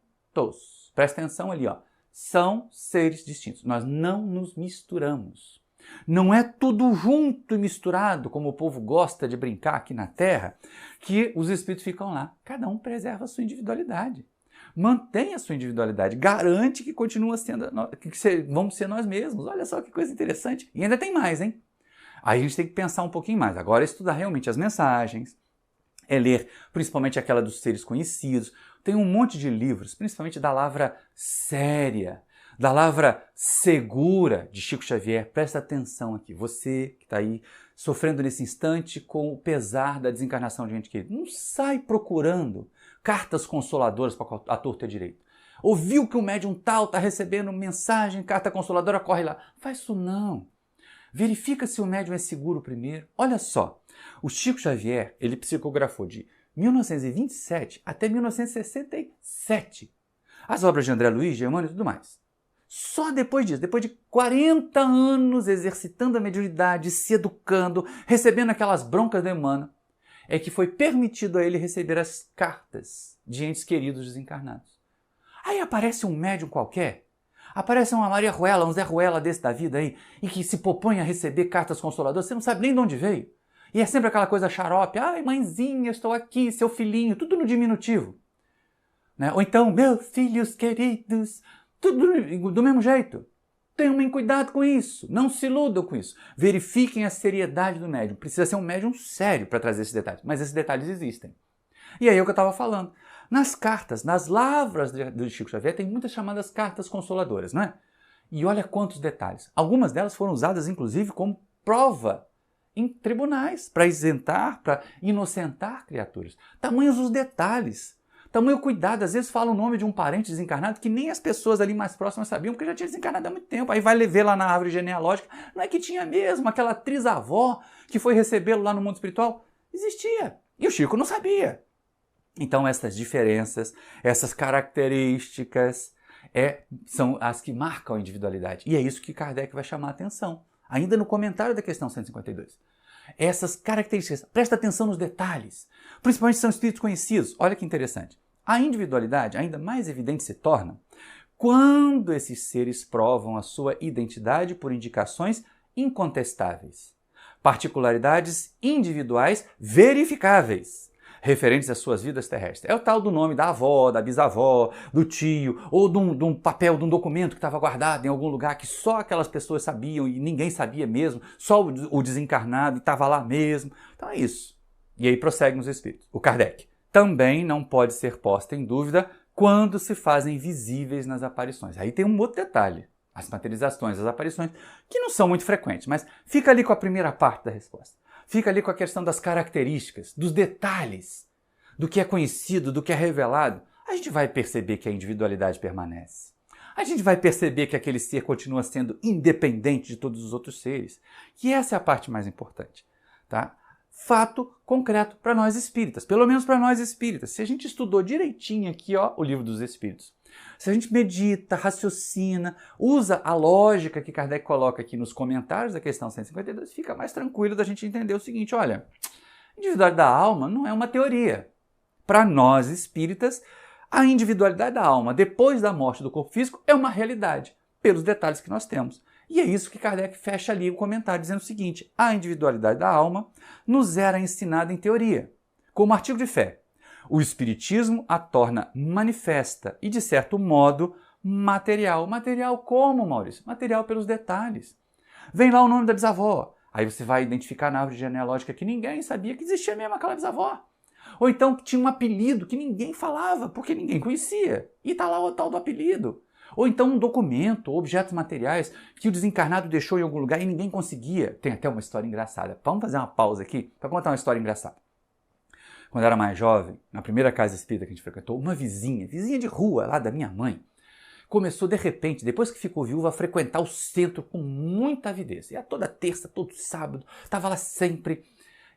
Presta atenção ali, ó. São seres distintos. Nós não nos misturamos. Não é tudo junto e misturado, como o povo gosta de brincar aqui na Terra, que os espíritos ficam lá. Cada um preserva a sua individualidade. Mantém a sua individualidade. Garante que continua sendo, que vamos ser nós mesmos. Olha só que coisa interessante. E ainda tem mais, hein? Aí a gente tem que pensar um pouquinho mais. Agora é estudar realmente as mensagens, é ler principalmente aquela dos seres conhecidos. Tem um monte de livros, principalmente da Lavra Séria, da Lavra Segura, de Chico Xavier. Presta atenção aqui, você que está aí sofrendo nesse instante com o pesar da desencarnação de gente querida. Não sai procurando cartas consoladoras para a torta e a direito. Ouviu que o médium tal está recebendo mensagem, carta consoladora, corre lá. Faz isso não. Verifica se o médium é seguro primeiro. Olha só, o Chico Xavier, ele psicografou de 1927 até 1967. As obras de André Luiz, Germano e tudo mais. Só depois disso, depois de 40 anos exercitando a mediunidade, se educando, recebendo aquelas broncas do Emmanuel, é que foi permitido a ele receber as cartas de entes queridos desencarnados. Aí aparece um médium qualquer, aparece uma Maria Ruela, um Zé Ruela desse da vida aí, e que se propõe a receber cartas consoladoras, você não sabe nem de onde veio. E é sempre aquela coisa xarope, ai mãezinha, estou aqui, seu filhinho, tudo no diminutivo. Né? Ou então, meus filhos queridos, tudo do mesmo jeito. Tomem cuidado com isso, não se iludam com isso. Verifiquem a seriedade do médium. Precisa ser um médium sério para trazer esses detalhes, mas esses detalhes existem. E aí é o que eu estava falando. Nas cartas, nas lavras do Chico Xavier, tem muitas chamadas cartas consoladoras, não é? E olha quantos detalhes. Algumas delas foram usadas, inclusive, como prova em tribunais, para isentar, para inocentar criaturas. Tamanhos os detalhes. Tamanho cuidado, às vezes fala o nome de um parente desencarnado que nem as pessoas ali mais próximas sabiam, porque já tinha desencarnado há muito tempo. Aí vai ver lá na árvore genealógica, não é que tinha mesmo, aquela trisavó que foi recebê-lo lá no mundo espiritual? Existia. E o Chico não sabia. Então essas diferenças, essas características são as que marcam a individualidade. E é isso que Kardec vai chamar a atenção, ainda no comentário da questão 152. Essas características, presta atenção nos detalhes, principalmente são espíritos conhecidos. Olha que interessante. A individualidade ainda mais evidente se torna quando esses seres provam a sua identidade por indicações incontestáveis, particularidades individuais verificáveis, referentes às suas vidas terrestres. É o tal do nome da avó, da bisavó, do tio, ou de um papel, de um documento que estava guardado em algum lugar que só aquelas pessoas sabiam e ninguém sabia mesmo, só o desencarnado estava lá mesmo. Então é isso. E aí prossegue nos espíritos. O Kardec. Também não pode ser posta em dúvida quando se fazem visíveis nas aparições. Aí tem um outro detalhe. As materializações, as aparições, que não são muito frequentes, mas fica ali com a primeira parte da resposta. Fica ali com a questão das características, dos detalhes, do que é conhecido, do que é revelado. A gente vai perceber que a individualidade permanece. A gente vai perceber que aquele ser continua sendo independente de todos os outros seres. E essa é a parte mais importante. Tá? Fato concreto para nós espíritas, pelo menos para nós espíritas. Se a gente estudou direitinho aqui, ó, o Livro dos Espíritos, se a gente medita, raciocina, usa a lógica que Kardec coloca aqui nos comentários da questão 152, fica mais tranquilo da gente entender o seguinte, olha, a individualidade da alma não é uma teoria. Para nós espíritas, a individualidade da alma depois da morte do corpo físico é uma realidade, pelos detalhes que nós temos. E é isso que Kardec fecha ali o comentário, dizendo o seguinte, a individualidade da alma nos era ensinada em teoria, como artigo de fé. O Espiritismo a torna manifesta e, de certo modo, material. Material como, Maurício? Material pelos detalhes. Vem lá o nome da bisavó. Aí você vai identificar na árvore genealógica que ninguém sabia que existia mesmo aquela bisavó. Ou então que tinha um apelido que ninguém falava, porque ninguém conhecia. E está lá o tal do apelido. Ou então um documento, objetos materiais que o desencarnado deixou em algum lugar e ninguém conseguia. Tem até uma história engraçada. Vamos fazer uma pausa aqui para contar uma história engraçada. Quando eu era mais jovem, na primeira casa espírita que a gente frequentou, uma vizinha de rua lá da minha mãe, começou de repente, depois que ficou viúva, a frequentar o centro com muita avidez. Ia toda terça, todo sábado, estava lá sempre.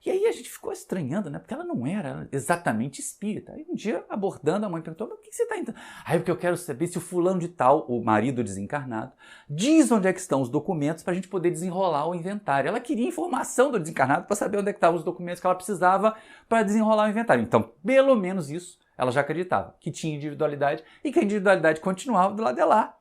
E aí a gente ficou estranhando, né? Porque ela não era exatamente espírita. Aí um dia, abordando, a mãe perguntou, mas por que você está indo? Aí porque eu quero saber se o fulano de tal, o marido desencarnado, diz onde é que estão os documentos para a gente poder desenrolar o inventário. Ela queria informação do desencarnado para saber onde é que estavam os documentos que ela precisava para desenrolar o inventário. Então, pelo menos isso, ela já acreditava, que tinha individualidade e que a individualidade continuava do lado de lá.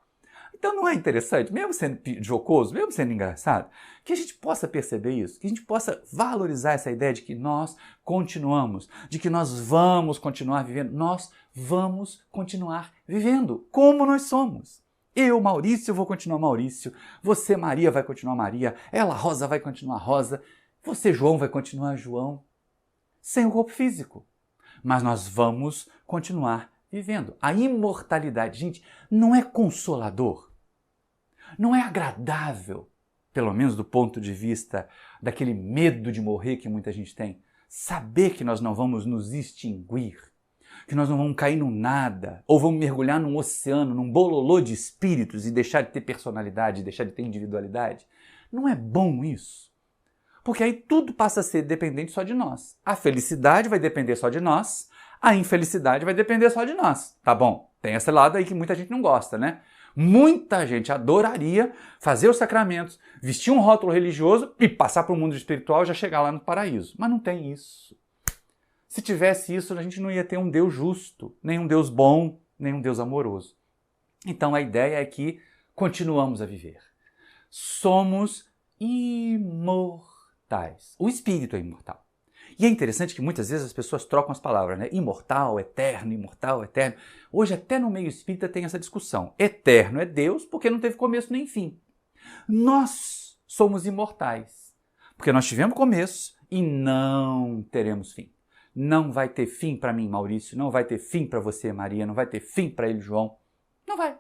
Então não é interessante, mesmo sendo jocoso, mesmo sendo engraçado, que a gente possa perceber isso, que a gente possa valorizar essa ideia de que nós continuamos, de que nós vamos continuar vivendo, nós vamos continuar vivendo como nós somos. Eu, Maurício, vou continuar Maurício, você, Maria, vai continuar Maria, ela, Rosa, vai continuar Rosa, você, João, vai continuar João, sem o corpo físico. Mas nós vamos continuar vivendo. A imortalidade, gente, não é consolador? Não é agradável, pelo menos do ponto de vista daquele medo de morrer que muita gente tem, saber que nós não vamos nos extinguir, que nós não vamos cair no nada, ou vamos mergulhar num oceano, num bololô de espíritos e deixar de ter personalidade, deixar de ter individualidade? Não é bom isso? Porque aí tudo passa a ser dependente só de nós. A felicidade vai depender só de nós, a infelicidade vai depender só de nós. Tá bom, tem esse lado aí que muita gente não gosta, né? Muita gente adoraria fazer os sacramentos, vestir um rótulo religioso e passar para o mundo espiritual e já chegar lá no paraíso. Mas não tem isso. Se tivesse isso, a gente não ia ter um Deus justo, nem um Deus bom, nem um Deus amoroso. Então a ideia é que continuamos a viver. Somos imortais. O espírito é imortal. E é interessante que muitas vezes as pessoas trocam as palavras, né? Imortal, eterno, imortal, eterno. Hoje até no meio espírita tem essa discussão. Eterno é Deus porque não teve começo nem fim. Nós somos imortais porque nós tivemos começo e não teremos fim. Não vai ter fim para mim, Maurício, não vai ter fim para você, Maria, não vai ter fim para ele, João. Não vai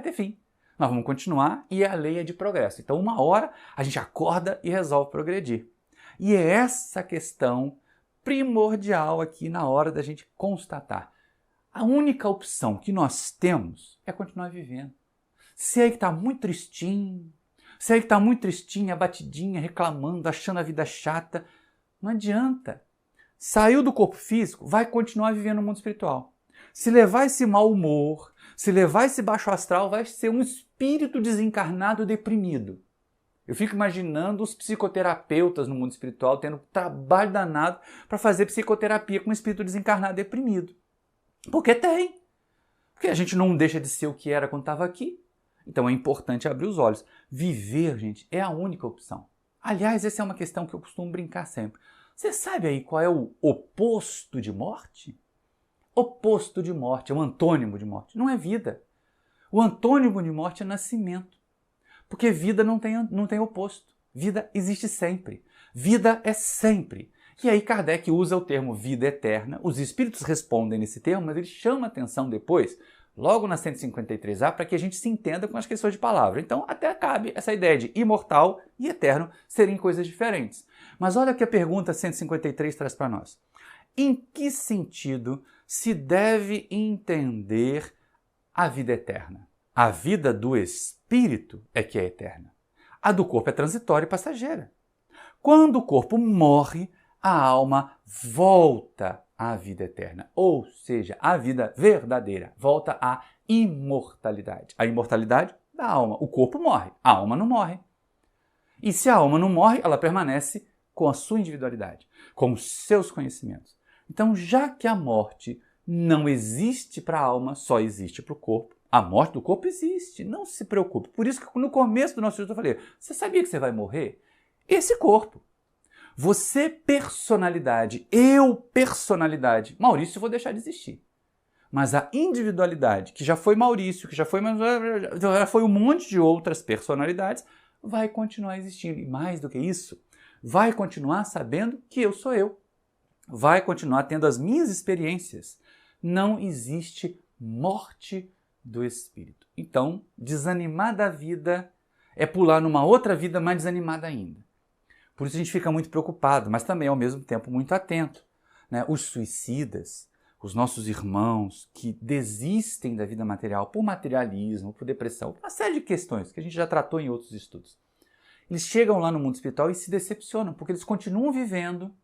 ter fim. Nós vamos continuar e a lei é de progresso. Então uma hora a gente acorda e resolve progredir. E é essa questão primordial aqui na hora da gente constatar. A única opção que nós temos é continuar vivendo. Se aí que está muito tristinho, se aí que está muito tristinha, abatidinha, reclamando, achando a vida chata, não adianta. Saiu do corpo físico, vai continuar vivendo no mundo espiritual. Se levar esse mau humor, se levar esse baixo astral, vai ser um espírito desencarnado deprimido. Eu fico imaginando os psicoterapeutas no mundo espiritual tendo trabalho danado para fazer psicoterapia com um espírito desencarnado deprimido. Porque tem. Porque a gente não deixa de ser o que era quando estava aqui. Então é importante abrir os olhos. Viver, gente, é a única opção. Aliás, essa é uma questão que eu costumo brincar sempre. Você sabe aí qual é o oposto de morte? Oposto de morte, é um antônimo de morte. Não é vida. O antônimo de morte é nascimento. Porque vida não tem oposto. Vida existe sempre. Vida é sempre. E aí Kardec usa o termo vida eterna. Os espíritos respondem nesse termo, mas ele chama atenção depois, logo na 153A, para que a gente se entenda com as questões de palavra. Então até cabe essa ideia de imortal e eterno serem coisas diferentes. Mas olha o que a pergunta 153 traz para nós. Em que sentido se deve entender a vida eterna? A vida do espírito é que é eterna. A do corpo é transitória e passageira. Quando o corpo morre, a alma volta à vida eterna. Ou seja, à vida verdadeira. Volta à imortalidade. A imortalidade da alma. O corpo morre, a alma não morre. E se a alma não morre, ela permanece com a sua individualidade, com os seus conhecimentos. Então, já que a morte não existe para a alma, só existe para o corpo, a morte do corpo existe, não se preocupe. Por isso que no começo do nosso estudo eu falei, você sabia que você vai morrer? Esse corpo. Você personalidade, eu personalidade. Maurício, eu vou deixar de existir. Mas a individualidade, que já foi Maurício, que já foi um monte de outras personalidades, vai continuar existindo. E mais do que isso, vai continuar sabendo que eu sou eu. Vai continuar tendo as minhas experiências. Não existe morte do espírito. Então, desanimar da vida é pular numa outra vida mais desanimada ainda. Por isso a gente fica muito preocupado, mas também ao mesmo tempo muito atento, né? Os suicidas, os nossos irmãos que desistem da vida material por materialismo, por depressão, uma série de questões que a gente já tratou em outros estudos. Eles chegam lá no mundo espiritual e se decepcionam, porque eles continuam vivendo.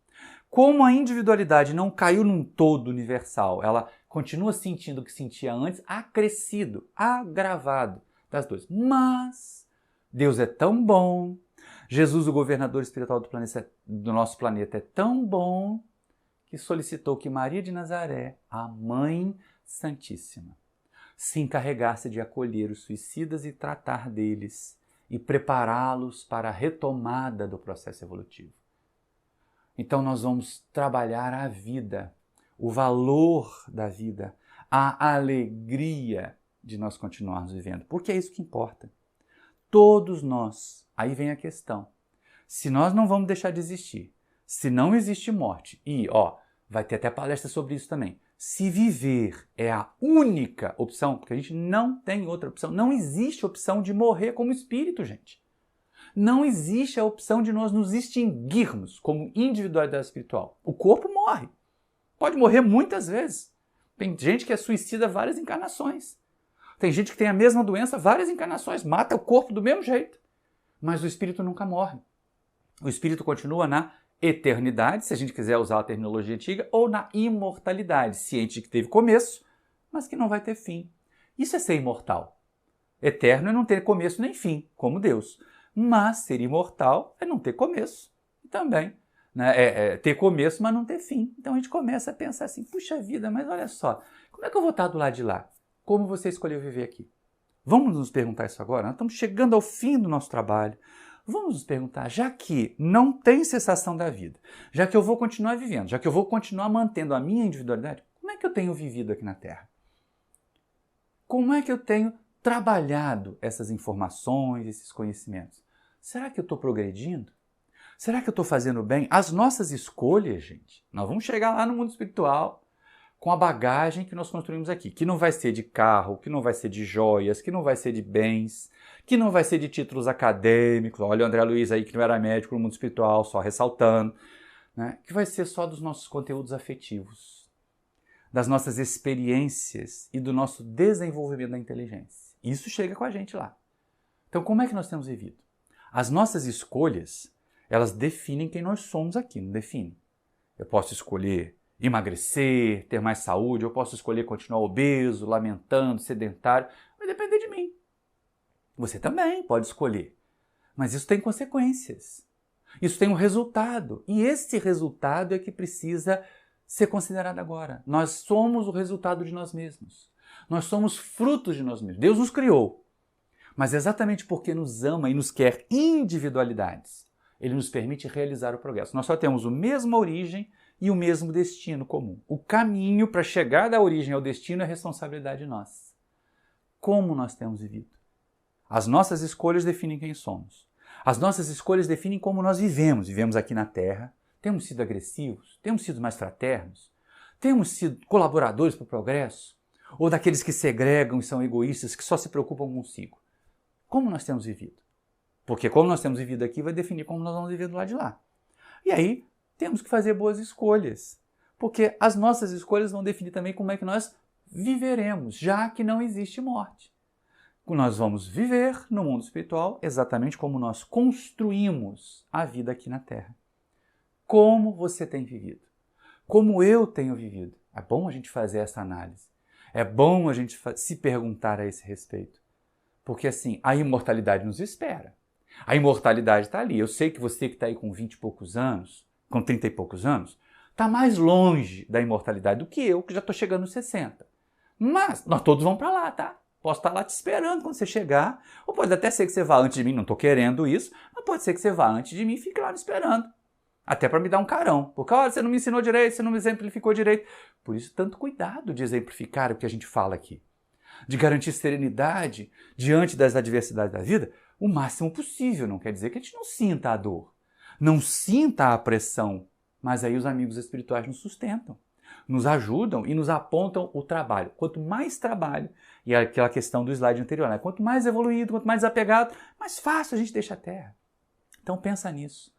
Como a individualidade não caiu num todo universal, ela continua sentindo o que sentia antes, acrescido, agravado das duas. Mas Deus é tão bom, Jesus, o governador espiritual do nosso planeta, é tão bom, que solicitou que Maria de Nazaré, a Mãe Santíssima, se encarregasse de acolher os suicidas e tratar deles e prepará-los para a retomada do processo evolutivo. Então nós vamos trabalhar a vida, o valor da vida, a alegria de nós continuarmos vivendo, porque é isso que importa. Todos nós, aí vem a questão, se nós não vamos deixar de existir, se não existe morte, e vai ter até palestra sobre isso também, se viver é a única opção, porque a gente não tem outra opção, não existe opção de morrer como espírito, gente. Não existe a opção de nós nos extinguirmos como individualidade espiritual. O corpo morre. Pode morrer muitas vezes. Tem gente que é suicida várias encarnações. Tem gente que tem a mesma doença várias encarnações. Mata o corpo do mesmo jeito. Mas o espírito nunca morre. O espírito continua na eternidade, se a gente quiser usar a terminologia antiga, ou na imortalidade, ciente de que teve começo, mas que não vai ter fim. Isso é ser imortal. Eterno é não ter começo nem fim, como Deus. Mas ser imortal é não ter começo também. Né? Ter começo, mas não ter fim. Então a gente começa a pensar assim, puxa vida, mas olha só, como é que eu vou estar do lado de lá? Como você escolheu viver aqui? Vamos nos perguntar isso agora? Nós estamos chegando ao fim do nosso trabalho. Vamos nos perguntar, já que não tem cessação da vida, já que eu vou continuar vivendo, já que eu vou continuar mantendo a minha individualidade, como é que eu tenho vivido aqui na Terra? Como é que eu tenho trabalhado essas informações, esses conhecimentos? Será que eu estou progredindo? Será que eu estou fazendo bem? As nossas escolhas, gente, nós vamos chegar lá no mundo espiritual com a bagagem que nós construímos aqui, que não vai ser de carro, que não vai ser de joias, que não vai ser de bens, que não vai ser de títulos acadêmicos. Olha o André Luiz aí que não era médico no mundo espiritual, só ressaltando, né? Que vai ser só dos nossos conteúdos afetivos, das nossas experiências e do nosso desenvolvimento da inteligência. Isso chega com a gente lá. Então, como é que nós temos vivido? As nossas escolhas, elas definem quem nós somos aqui, não definem. Eu posso escolher emagrecer, ter mais saúde, eu posso escolher continuar obeso, lamentando, sedentário, vai depender de mim. Você também pode escolher, mas isso tem consequências. Isso tem um resultado, e esse resultado é que precisa ser considerado agora. Nós somos o resultado de nós mesmos. Nós somos frutos de nós mesmos. Deus nos criou. Mas exatamente porque nos ama e nos quer individualidades, Ele nos permite realizar o progresso. Nós só temos a mesma origem e o mesmo destino comum. O caminho para chegar da origem ao destino é responsabilidade nossa. Como nós temos vivido? As nossas escolhas definem quem somos. As nossas escolhas definem como nós vivemos. Vivemos aqui na Terra, temos sido agressivos, temos sido mais fraternos, temos sido colaboradores para o progresso, ou daqueles que segregam e são egoístas, que só se preocupam consigo. Como nós temos vivido? Porque como nós temos vivido aqui vai definir como nós vamos viver do lado de lá. E aí temos que fazer boas escolhas, porque as nossas escolhas vão definir também como é que nós viveremos, já que não existe morte. Nós vamos viver no mundo espiritual exatamente como nós construímos a vida aqui na Terra. Como você tem vivido? Como eu tenho vivido? É bom a gente fazer essa análise. É bom a gente se perguntar a esse respeito. Porque assim, a imortalidade nos espera. A imortalidade está ali. Eu sei que você que está aí com 20 e poucos anos, com 30 e poucos anos, está mais longe da imortalidade do que eu, que já estou chegando nos 60. Mas nós todos vamos para lá, tá? Posso estar lá te esperando quando você chegar, ou pode até ser que você vá antes de mim, não estou querendo isso, mas pode ser que você vá antes de mim e fique lá me esperando. Até para me dar um carão. Porque, olha, você não me ensinou direito, você não me exemplificou direito. Por isso, tanto cuidado de exemplificar o que a gente fala aqui. De garantir serenidade diante das adversidades da vida o máximo possível. Não quer dizer que a gente não sinta a dor, não sinta a pressão, mas aí os amigos espirituais nos sustentam, nos ajudam e nos apontam o trabalho. Quanto mais trabalho, e é aquela questão do slide anterior, né? Quanto mais evoluído, quanto mais desapegado, mais fácil a gente deixa a Terra. Então pensa nisso.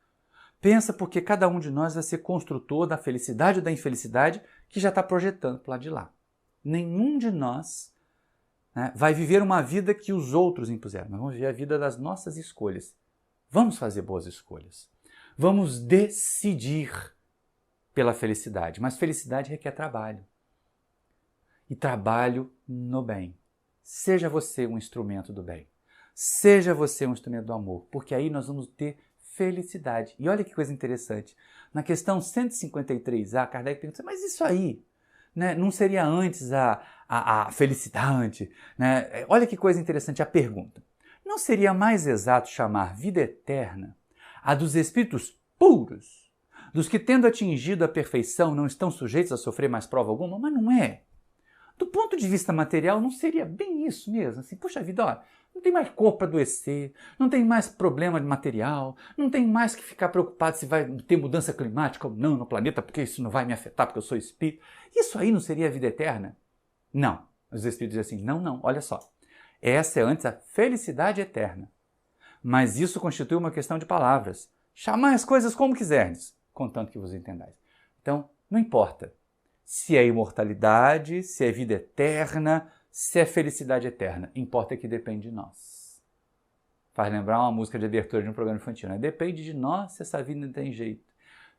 Pensa porque cada um de nós vai ser construtor da felicidade ou da infelicidade que já está projetando para o lado de lá. Nenhum de nós, né, vai viver uma vida que os outros impuseram. Nós vamos viver a vida das nossas escolhas. Vamos fazer boas escolhas. Vamos decidir pela felicidade. Mas felicidade requer trabalho. E trabalho no bem. Seja você um instrumento do bem. Seja você um instrumento do amor. Porque aí nós vamos ter felicidade. E olha que coisa interessante. Na questão 153a, Kardec pergunta, mas isso aí, né, não seria antes a felicidade? Né? Olha que coisa interessante a pergunta. Não seria mais exato chamar vida eterna a dos espíritos puros, dos que, tendo atingido a perfeição, não estão sujeitos a sofrer mais prova alguma? Mas não é. Do ponto de vista material, não seria bem isso mesmo? Assim, puxa vida, ó, não tem mais corpo para adoecer, não tem mais problema de material, não tem mais que ficar preocupado se vai ter mudança climática ou não no planeta, porque isso não vai me afetar, porque eu sou espírito. Isso aí não seria a vida eterna? Não. Os espíritos dizem assim, não, olha só. Essa é antes a felicidade eterna. Mas isso constitui uma questão de palavras. Chamai as coisas como quiserdes, contanto que vos entendais. Então, não importa se é imortalidade, se é vida eterna, se é felicidade eterna. Importa que depende de nós. Faz lembrar uma música de abertura de um programa infantil, né? Depende de nós se essa vida não tem jeito.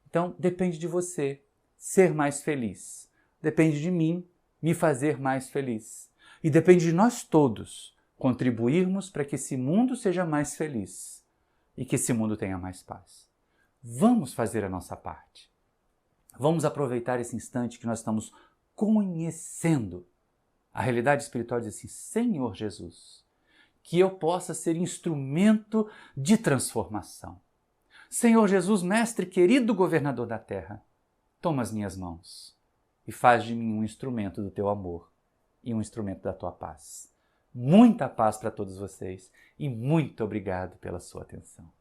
Então, depende de você ser mais feliz. Depende de mim me fazer mais feliz. E depende de nós todos contribuirmos para que esse mundo seja mais feliz e que esse mundo tenha mais paz. Vamos fazer a nossa parte. Vamos aproveitar esse instante que nós estamos conhecendo a realidade espiritual e dizer assim, Senhor Jesus, que eu possa ser instrumento de transformação. Senhor Jesus, mestre querido governador da terra, toma as minhas mãos e faz de mim um instrumento do teu amor e um instrumento da tua paz. Muita paz para todos vocês e muito obrigado pela sua atenção.